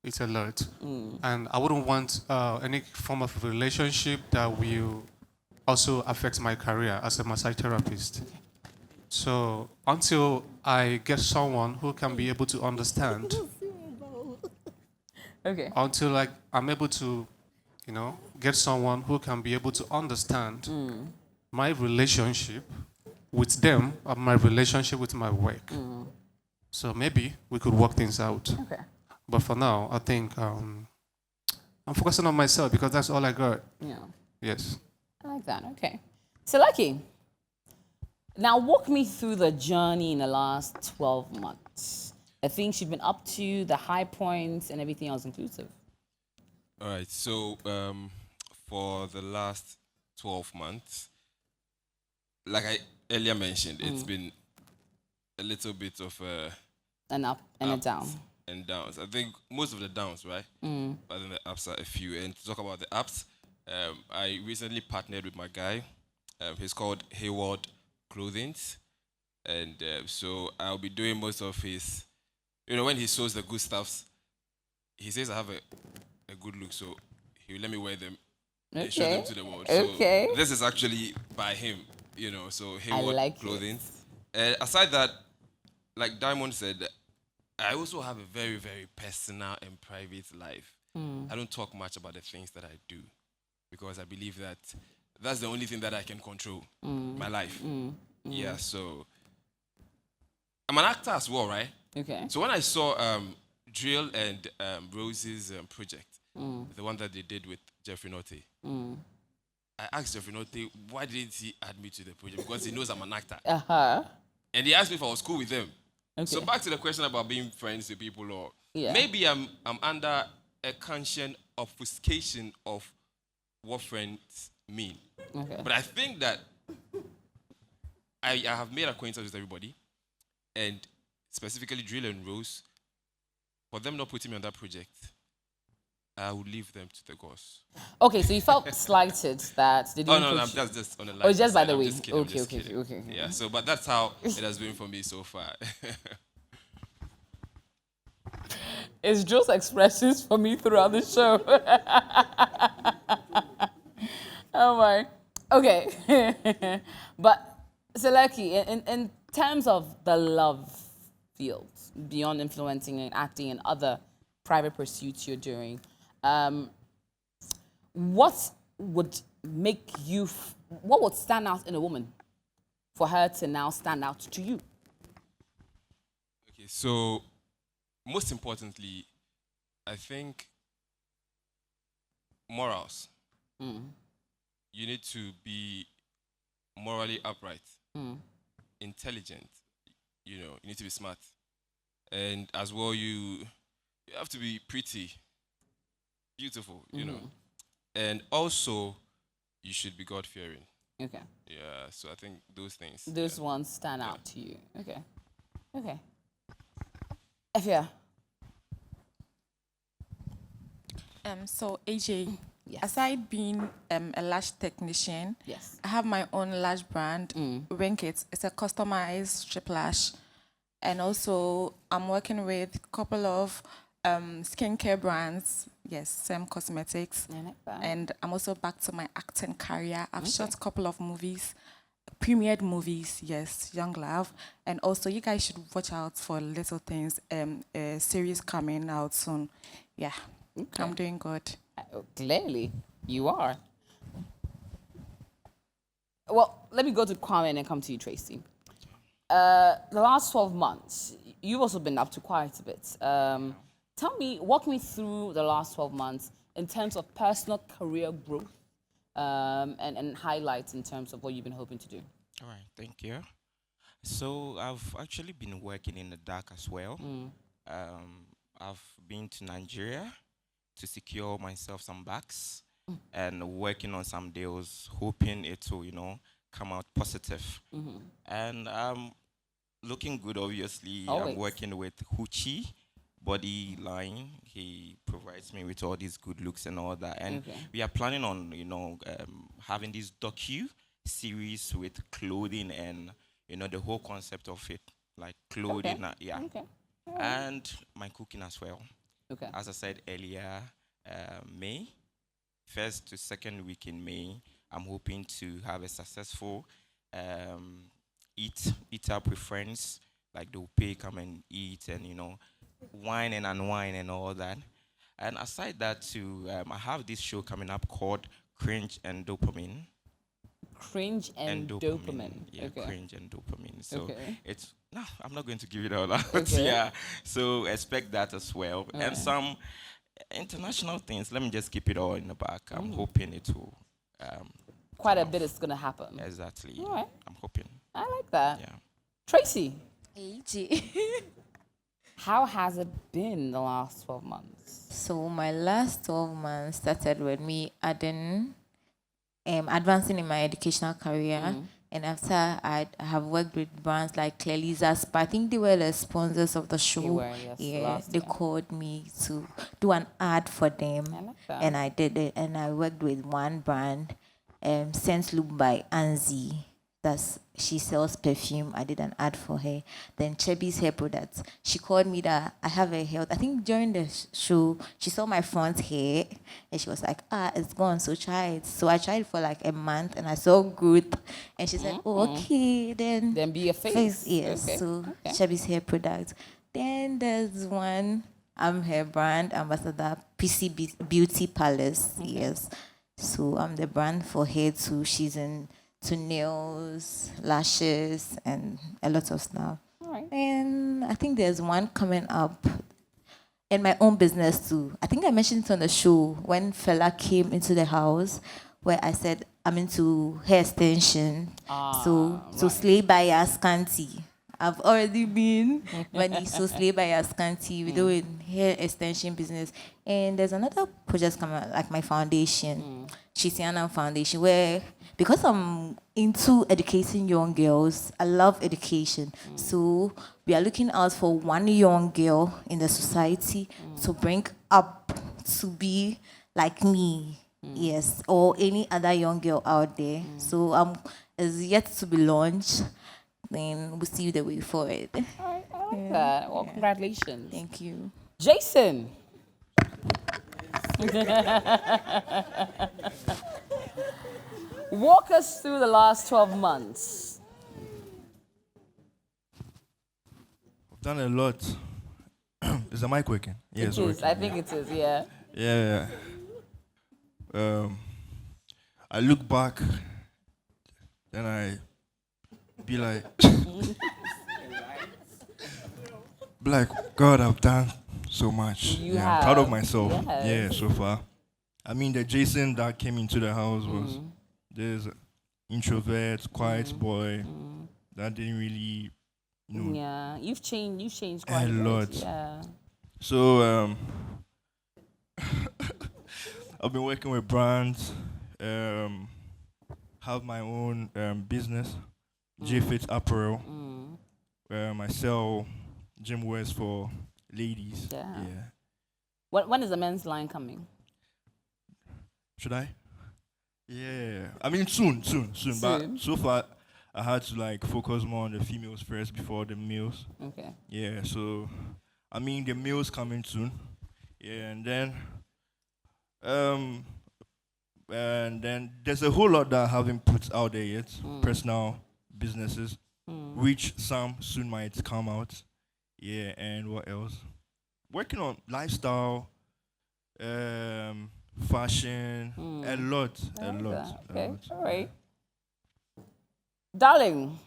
It's a lot. And I wouldn't want any form of relationship that will also affect my career as a massage therapist. So until I get someone who can be able to understand, Okay. until I'm able to, get someone who can be able to understand my relationship with them or my relationship with my work. So maybe we could work things out. Okay. But for now, I think I'm focusing on myself because that's all I got. Yeah. Yes. I like that. Okay. So, Lucky, now walk me through the journey in the last 12 months. The things you've been up to, the high points, and everything else inclusive. All right. So for the last 12 months, like I earlier mentioned, it's been a little bit of an up and a down. And downs. I think most of the downs, right? But then the ups are a few. And to talk about the ups, I recently partnered with my guy. He's called Hayward Clothings. And so I'll be doing most of his, when he shows the good stuffs, he says I have a good look, so he'll let me wear them and show them to the world. Okay. So this is actually by him, so Hayward like Clothings. Aside that, like Diamond said, I also have a very, very personal and private life. I don't talk much about the things that I do because I believe that that's the only thing that I can control, my life. Yeah, so I'm an actor as well, right? Okay. So when I saw Drill and Rose's project, the one that they did with Jeffrey Notte, I asked Jeffrey Notte, why didn't he add me to the project? Because he knows I'm an actor. And he asked me if I was cool with them. Okay. So back to the question about being friends with people, or maybe I'm under a conscious obfuscation of what friends mean. Okay. But I think that I have made acquaintance with everybody, and specifically Drill and Rose. For them not putting me on that project, I would leave them to the gods. Okay, so you felt slighted that they didn't no, put you- that's just on the light. Oh, just by side. the I'm way. just kidding, I'm Okay, just okay, kidding. okay. Yeah, so but that's how it has been for me so far. It's Joe's expressions for me throughout the show. Oh my. Okay. But Seleki, in terms of the love field, beyond influencing and acting and other private pursuits you're doing, what would make you, what would stand out in a woman for her to now stand out to you? Okay, so most importantly, I think morals. You need to be morally upright, intelligent. You need to be smart, and as well, you have to be pretty, beautiful. And also you should be God-fearing. Okay. Yeah. So I think those things. Those ones stand out to you. Okay. Okay. Efia. So AJ, aside being a lash technician, I have my own lash brand, Winkit. It's a customized strip lash, and also I'm working with a couple of skincare brands. Yes, Sam Cosmetics, and I'm also back to my acting career. I've shot a couple of movies, premiered movies. Yes, Young Love, and also you guys should watch out for Little Things. A series coming out soon. Yeah. Okay. I'm doing good. Clearly, you are. Well, let me go to Kwame and then come to you, Tracy. The last 12 months, you've also been up to quite a bit. Walk me through the last 12 months in terms of personal career growth and highlights in terms of what you've been hoping to do. All right, thank you. So I've actually been working in the dark as well. I've been to Nigeria to secure myself some bags and working on some deals, hoping it will, come out positive. And looking good, obviously. Always. I'm working with Hoochie Body Line. He provides me with all these good looks and all that. And we are planning on, having this docu series with clothing and, the whole concept of it, like clothing. And my cooking as well. As I said earlier, May, first to second week in May, I'm hoping to have a successful eat up with friends, like they'll pay, come and eat, and wine and unwind and all that. And aside that too, I have this show coming up called Cringe and Dopamine. Cringe and dopamine. Yeah, Cringe and Dopamine. So it's I'm not going to give it all out. Okay. Yeah. So expect that as well. All and right. some international things. Let me just keep it all in the back. I'm hoping it will Quite a bit is going to happen. Exactly. All right. I'm hoping. I like that. Yeah. Tracy, AG. how has it been the last 12 months? So my last 12 months started with me adding, advancing in my educational career. And after I have worked with brands like Cleliza Spa, I think they were the sponsors of the show. They were, yes, They called me to do an ad for them. I like that. And I did it. And I worked with one brand, Sense Loop by Anzi. She sells perfume. I did an ad for her. Then Chebi's hair products. She called me that I have a health. I think during the show, she saw my front hair and she was like, it's gone, so try it. So I tried it for like a month and I saw good. And she said, okay, then be a face. Yes, Okay. so Okay. Chebi's hair products. Then there's one, I'm her brand ambassador, PC Beauty Palace. Yes. So I'm the brand for hair too. She's into nails, lashes, and a lot of stuff. All right. And I think there's one coming up in my own business too. I think I mentioned it on the show when Fela came into the house, where I said I'm into hair extension. So Slay by Ascanti. I've already been money, so Slay by Ascanti. We're doing hair extension business. And there's another project coming out, like my foundation, Chisiana Foundation, where because I'm into educating young girls, I love education. So we are looking out for one young girl in the society to bring up to be like me, yes, or any other young girl out there. So it's yet to be launched. Then we'll see the way forward. All right, I like that. Well, congratulations. Thank you. Jason. Walk us through the last 12 months. I've done a lot. Is the mic working? Yeah, it's It is. working. I think it is, yeah. Yeah. I look back, then I be like, God, I've done so much. You I'm proud of have. myself. Yes. Yeah, so far. I mean, the Jason that came into the house was there's an introvert, quiet boy that didn't really, Yeah, you've changed quite a a bit. lot. Yeah. So I've been working with brands, have my own business, J-Fit Apparel. I sell gym wears for ladies. Yeah. Yeah. When is the men's line coming? Should I? Yeah. I mean, soon. But so far, I had to focus more on the females first before the males. Okay. Yeah. So, I mean, the males coming soon. Yeah, and then there's a whole lot that I haven't put out there yet. Personal businesses, which some soon might come out. Yeah, and what else? Working on lifestyle, fashion, a lot. Okay, all right. Darling,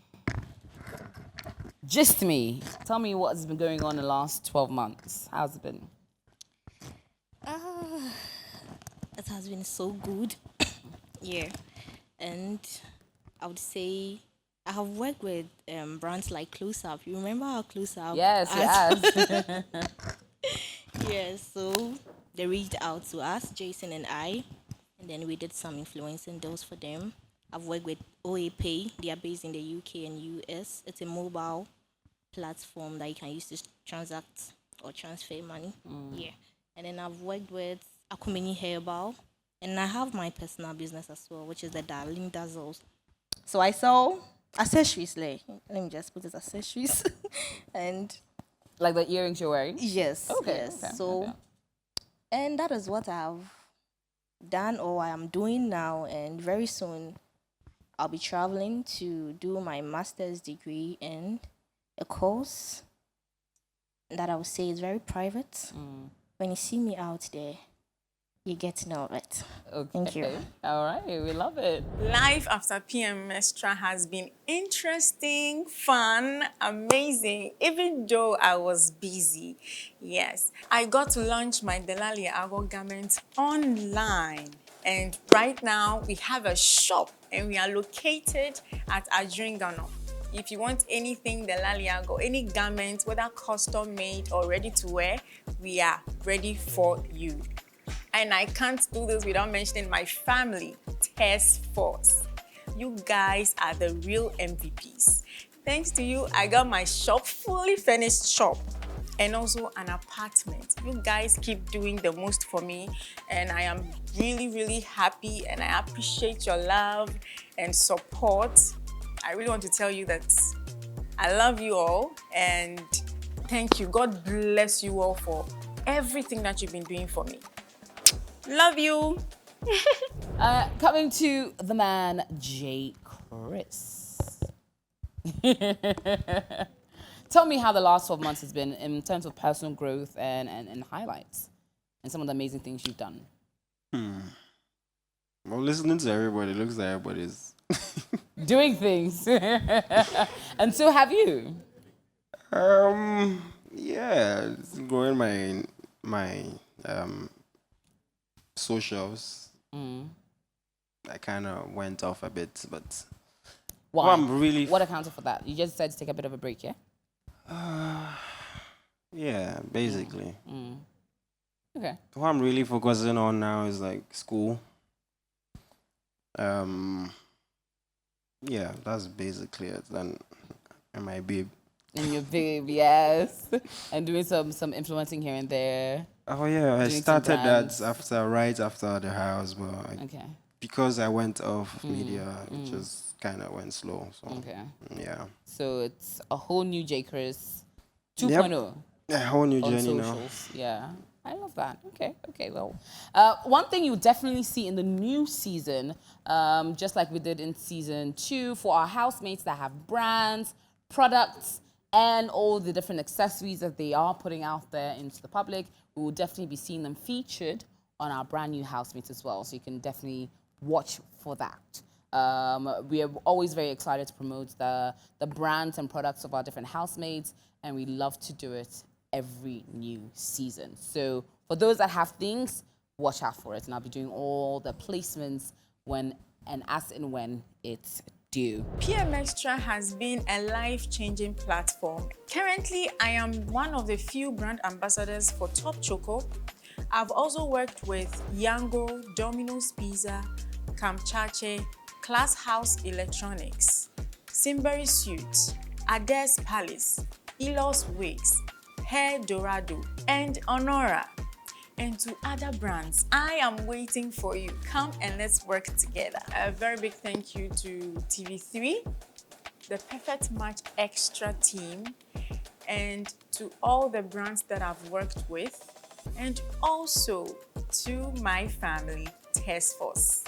gist me. Tell me what's been going on in the last 12 months. How's it been? it has been so good. Yeah. And I would say I have worked with brands like Close Up. You remember how Close Up? Yes, yes. Yeah, so they reached out to us, Jason and I, and then we did some influencing deals for them. I've worked with OA Pay. They are based in the UK and US. It's a mobile platform that you can use to transact or transfer money. Yeah. And then I've worked with Akumini Herbal. And I have my personal business as well, which is the Darling Dazzles. So I sell accessories, like, let me just put it accessories. And like the earrings you're wearing? Yes. Okay. Yes. Okay, So, okay. and that is what I've done or I am doing now. And very soon I'll be traveling to do my master's degree in a course that I would say is very private. When you see me out there, you get to know it. Okay. Thank you. All right, we love it. Life after PM Extra has been interesting, fun, amazing, even though I was busy. Yes, I got to launch my Delali Ago garment online. And right now, we have a shop and we are located at Adringano. If you want anything Delaliago, any garment, whether custom made or ready to wear, we are ready for you. And I can't do this without mentioning my family, Task Force. You guys are the real MVPs. Thanks to you, I got my shop, fully finished shop, and also an apartment. You guys keep doing the most for me, and I am really, really happy, and I appreciate your love and support. I really want to tell you that I love you all, and thank you. God bless you all for everything that you've been doing for me. Love you. Coming to the man, J. Chris. Tell me how the last 12 months has been in terms of personal growth and highlights and some of the amazing things you've done. Well, listening to everybody, it looks like everybody's doing things. And so have you? Yeah, it's growing my socials. I kind of went off a bit, but Why? well, I'm really What accounted for that? You just decided to take a bit of a break, yeah? yeah, basically. Okay. What I'm really focusing on now is like school. Yeah, that's basically it. Then and my babe. And your babe, yes. And doing some influencing here and there. Oh yeah, I Doing some started brands. that right after the house, but because I went off media, it just kind of went slow. So Okay. yeah. So it's a whole new J. Chris 2.0. A whole new on journey now. socials. Yeah. I love that. Okay, well. One thing you definitely see in the new season, just like we did in season 2, for our housemates that have brands, products, and all the different accessories that they are putting out there into the public, we will definitely be seeing them featured on our brand new housemates as well. So you can definitely watch for that. We are always very excited to promote the brands and products of our different housemates, and we love to do it every new season. So for those that have things, watch out for it. And I'll be doing all the placements when and as and when it's due. PM Extra has been a life-changing platform. Currently, I am one of the few brand ambassadors for Top Choco. I've also worked with Yango, Domino's Pizza, Kamchache, Class House Electronics, Simbury Suits, Ades Palace, Elos Wigs, Hair Dorado, and Honora. And to other brands, I am waiting for you. Come and let's work together. A very big thank you to TV3, the Perfect Match Extra team, and to all the brands that I've worked with, and also to my family, Task Force.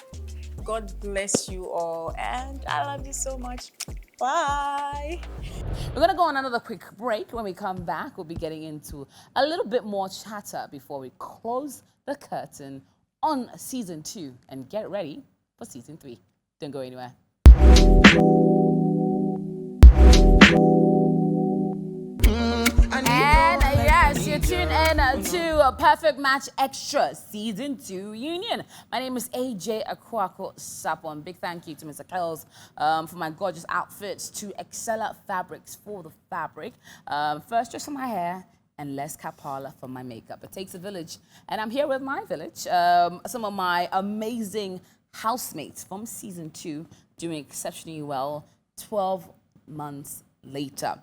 God bless you all, and I love you so much. Bye. We're going to go on another quick break. When we come back, we'll be getting into a little bit more chatter before we close the curtain on season 2 and get ready for season 3. Don't go anywhere. And yes, you You're tuned in to Perfect Match Extra Season 2 Reunion. My name is AJ Akwako Sapon. Big thank you to Mr. Kells for my gorgeous outfits, to Excella Fabrics for the fabric. First, just for my hair, and Les Kapala for my makeup. It takes a village, and I'm here with my village. Some of my amazing housemates from Season 2 doing exceptionally well 12 months later.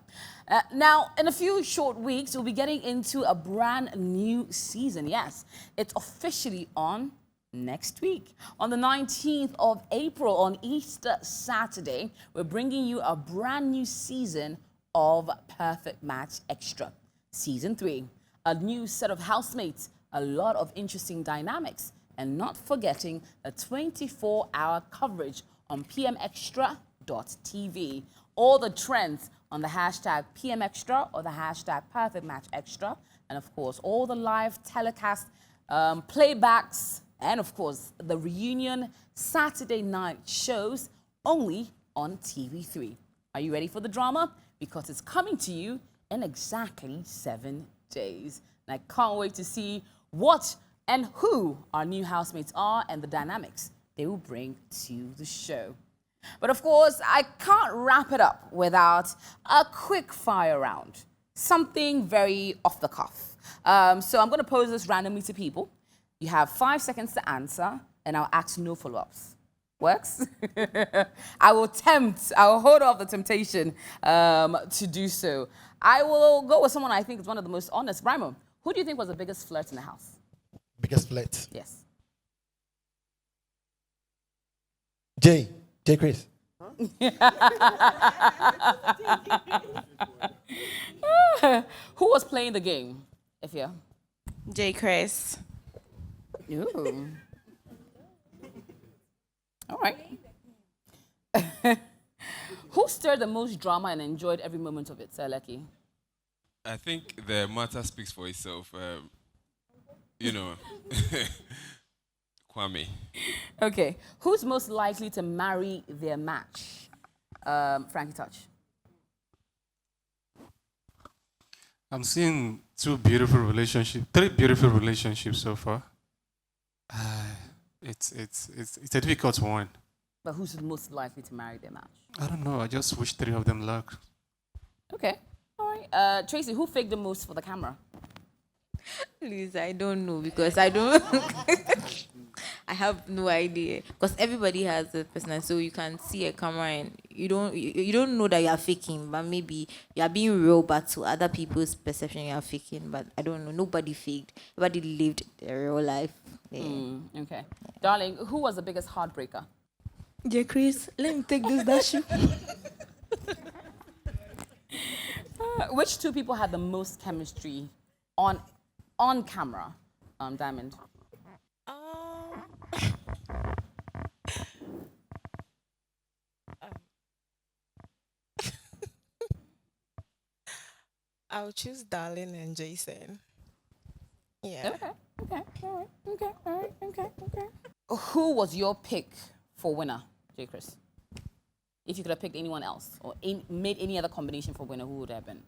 Now, in a few short weeks, we'll be getting into a brand new season. Yes, it's officially on next week. On the 19th of April, on Easter Saturday, we're bringing you a brand new season of Perfect Match Extra. Season 3, a new set of housemates, a lot of interesting dynamics, and not forgetting a 24-hour coverage on pmextra.tv. All the trends on the hashtag PMExtra or the hashtag Perfect Match Extra, and of course, all the live telecast playbacks, and of course, the reunion Saturday night shows only on TV3. Are you ready for the drama? Because it's coming to you in exactly 7 days. And I can't wait to see what and who our new housemates are and the dynamics they will bring to the show. But of course, I can't wrap it up without a quick fire round. Something very off the cuff. So I'm going to pose this randomly to people. You have 5 seconds to answer, and I'll ask no follow-ups. Works? I will hold off the temptation to do so. I will go with someone I think is one of the most honest. Brimo, who do you think was the biggest flirt in the house? Biggest flirt? Yes. J Chris. Who was playing the game? If you J. Chris. Ooh. All right. Who stirred the most drama and enjoyed every moment of it, Sir Lecky? I think the matter speaks for itself. Kwame. Okay. Who's most likely to marry their match? Frankie Touch. I'm seeing three beautiful relationships so far. It's a difficult one. But who's most likely to marry their match? I don't know. I just wish 3 of them luck. Okay. All right. Tracy, who faked the most for the camera? Please, I don't know because I don't. I have no idea because everybody has a personality, so you can see a camera and you don't know that you are faking, but maybe you are being real, but to other people's perception you are faking. But I don't know. Nobody faked. Everybody lived their real life. Yeah. Okay. Darling, who was the biggest heartbreaker? Yeah, Chris, let me take this dash. Which 2 people had the most chemistry on camera? Diamond. I'll choose Darling and Jason. Yeah. Okay. Who was your pick for winner, J. Chris? If you could have picked anyone else or made any other combination for winner, who would it have been?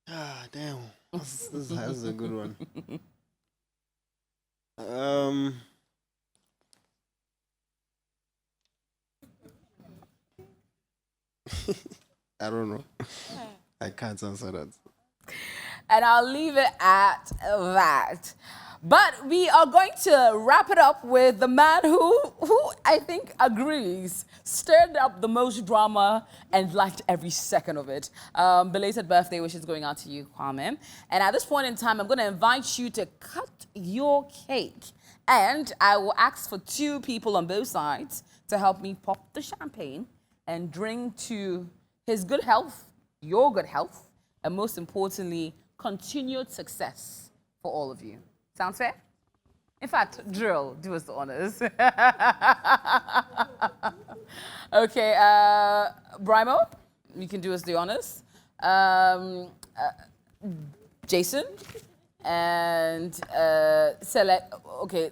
Ah, damn. That's a good one. I don't know. I can't answer that. And I'll leave it at that. But we are going to wrap it up with the man who I think agrees, stirred up the most drama and liked every second of it. Belated birthday wishes going out to you, Kwame. And at this point in time, I'm going to invite you to cut your cake. And I will ask for 2 people on both sides to help me pop the champagne and drink to his good health, your good health, and most importantly, continued success for all of you. Sounds fair? In fact, Drill, do us the honors. Okay, Brimo, you can do us the honors. Jason, and select, okay.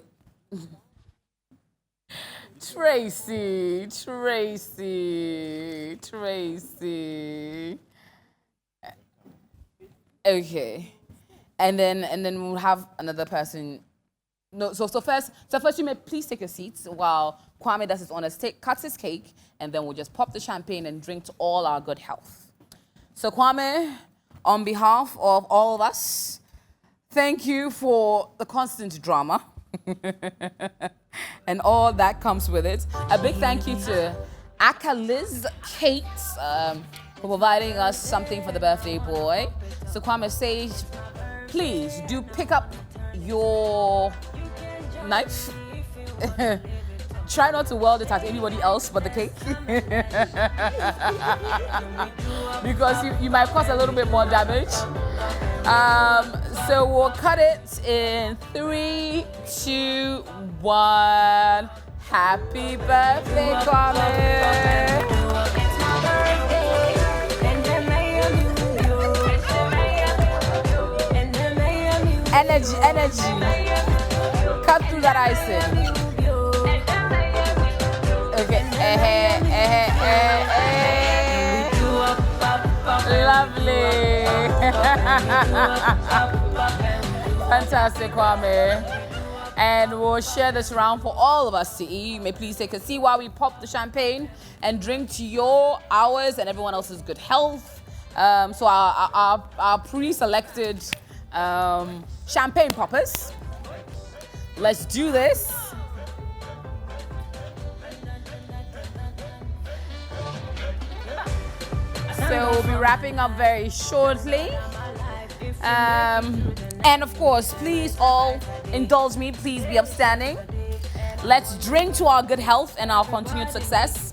Tracy. Okay. and then we'll have another person. No, so first you may please take your seats while Kwame does his honors, cuts his cake, and then we'll just pop the champagne and drink to all our good health. So Kwame, on behalf of all of us, thank you for the constant drama and all that comes with it. A big thank you to Liz Kate for providing us something for the birthday boy. So Kwame Sage, please do pick up your knife. Try not to weld it at anybody else but the cake. Because you might cause a little bit more damage. So we'll cut it in 3, 2, 1. Happy birthday, Kwame. Energy. Cut through that icing. Okay. Lovely. Fantastic, Kwame. And we'll share this round for all of us to eat. You may please take a seat while we pop the champagne and drink to ours and everyone else's good health. So our pre-selected champagne poppers. Let's do this. So we'll be wrapping up very shortly. And of course, please all indulge me, please be upstanding. Let's drink to our good health and our continued success.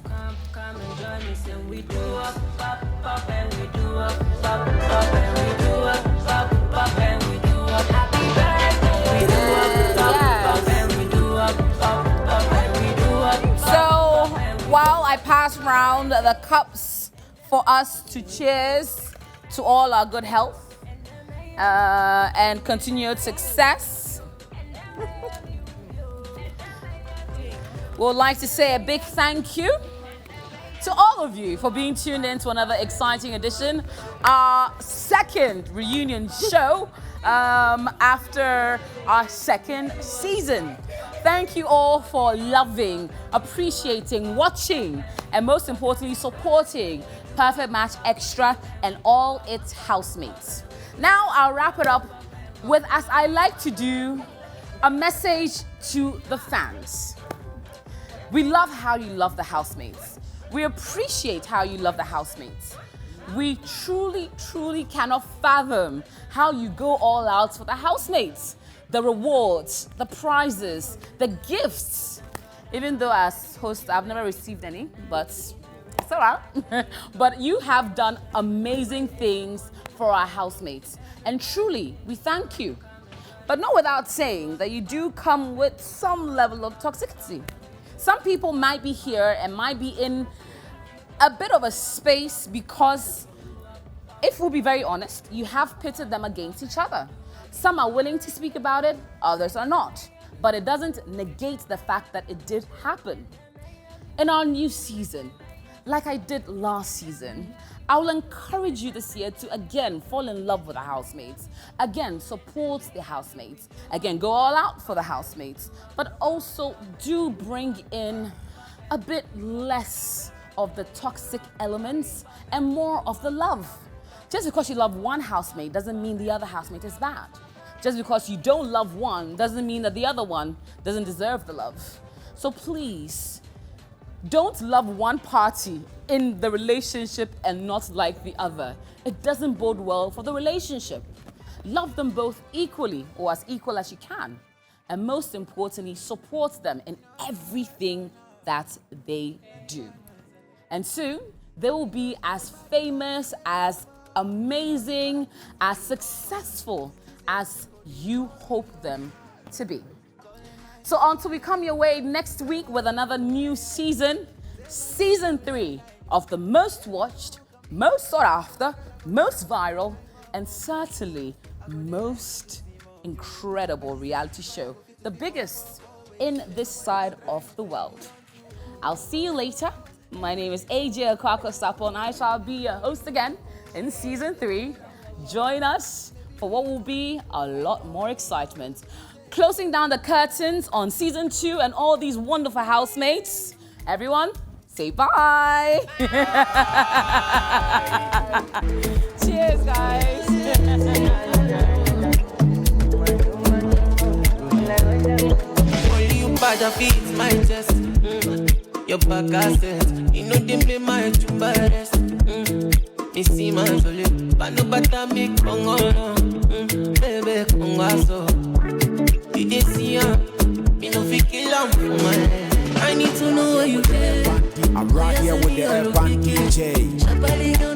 So while I pass around the cups for us to cheers to all our good health and continued success, we'd like to say a big thank you to all of you for being tuned in to another exciting edition, our second reunion show after our second season. Thank you all for loving, appreciating, watching, and most importantly, supporting Perfect Match Extra and all its housemates. Now I'll wrap it up with, as I like to do, a message to the fans. We love how you love the housemates. We appreciate how you love the housemates. We truly, truly cannot fathom how you go all out for the housemates. The rewards, the prizes, the gifts. Even though as host, I've never received any, but it's all right. But you have done amazing things for our housemates. And truly, we thank you. But not without saying that you do come with some level of toxicity. Some people might be here and might be in a bit of a space because, if we'll be very honest, you have pitted them against each other. Some are willing to speak about it, others are not. But it doesn't negate the fact that it did happen. In our new season, like I did last season, I will encourage you this year to again fall in love with the housemates, again support the housemates, again go all out for the housemates, but also do bring in a bit less of the toxic elements and more of the love. Just because you love one housemate doesn't mean the other housemate is bad. Just because you don't love one doesn't mean that the other one doesn't deserve the love. So please, don't love one party in the relationship and not like the other. It doesn't bode well for the relationship. Love them both equally or as equal as you can. And most importantly, support them in everything that they do. And soon, they will be as famous, as amazing, as successful as you hope them to be. So until we come your way next week with another new season, season 3 of the most watched, most sought after, most viral, and certainly most incredible reality show, the biggest in this side of the world. I'll see you later. My name is AJ Okako Sapo, and I shall be your host again in season 3. Join us for what will be a lot more excitement. Closing down the curtains on season 2 and all these wonderful housemates. Everyone, say bye. Cheers, guys. Only you bad feet my chest. Your back accent. You know them play my chumba rest. Me see my soul. But no better me congo no. Baby congo so. You dey see her. Me no fit kill her for my head. I need to know where you get. I'm right here with the F1 DJ.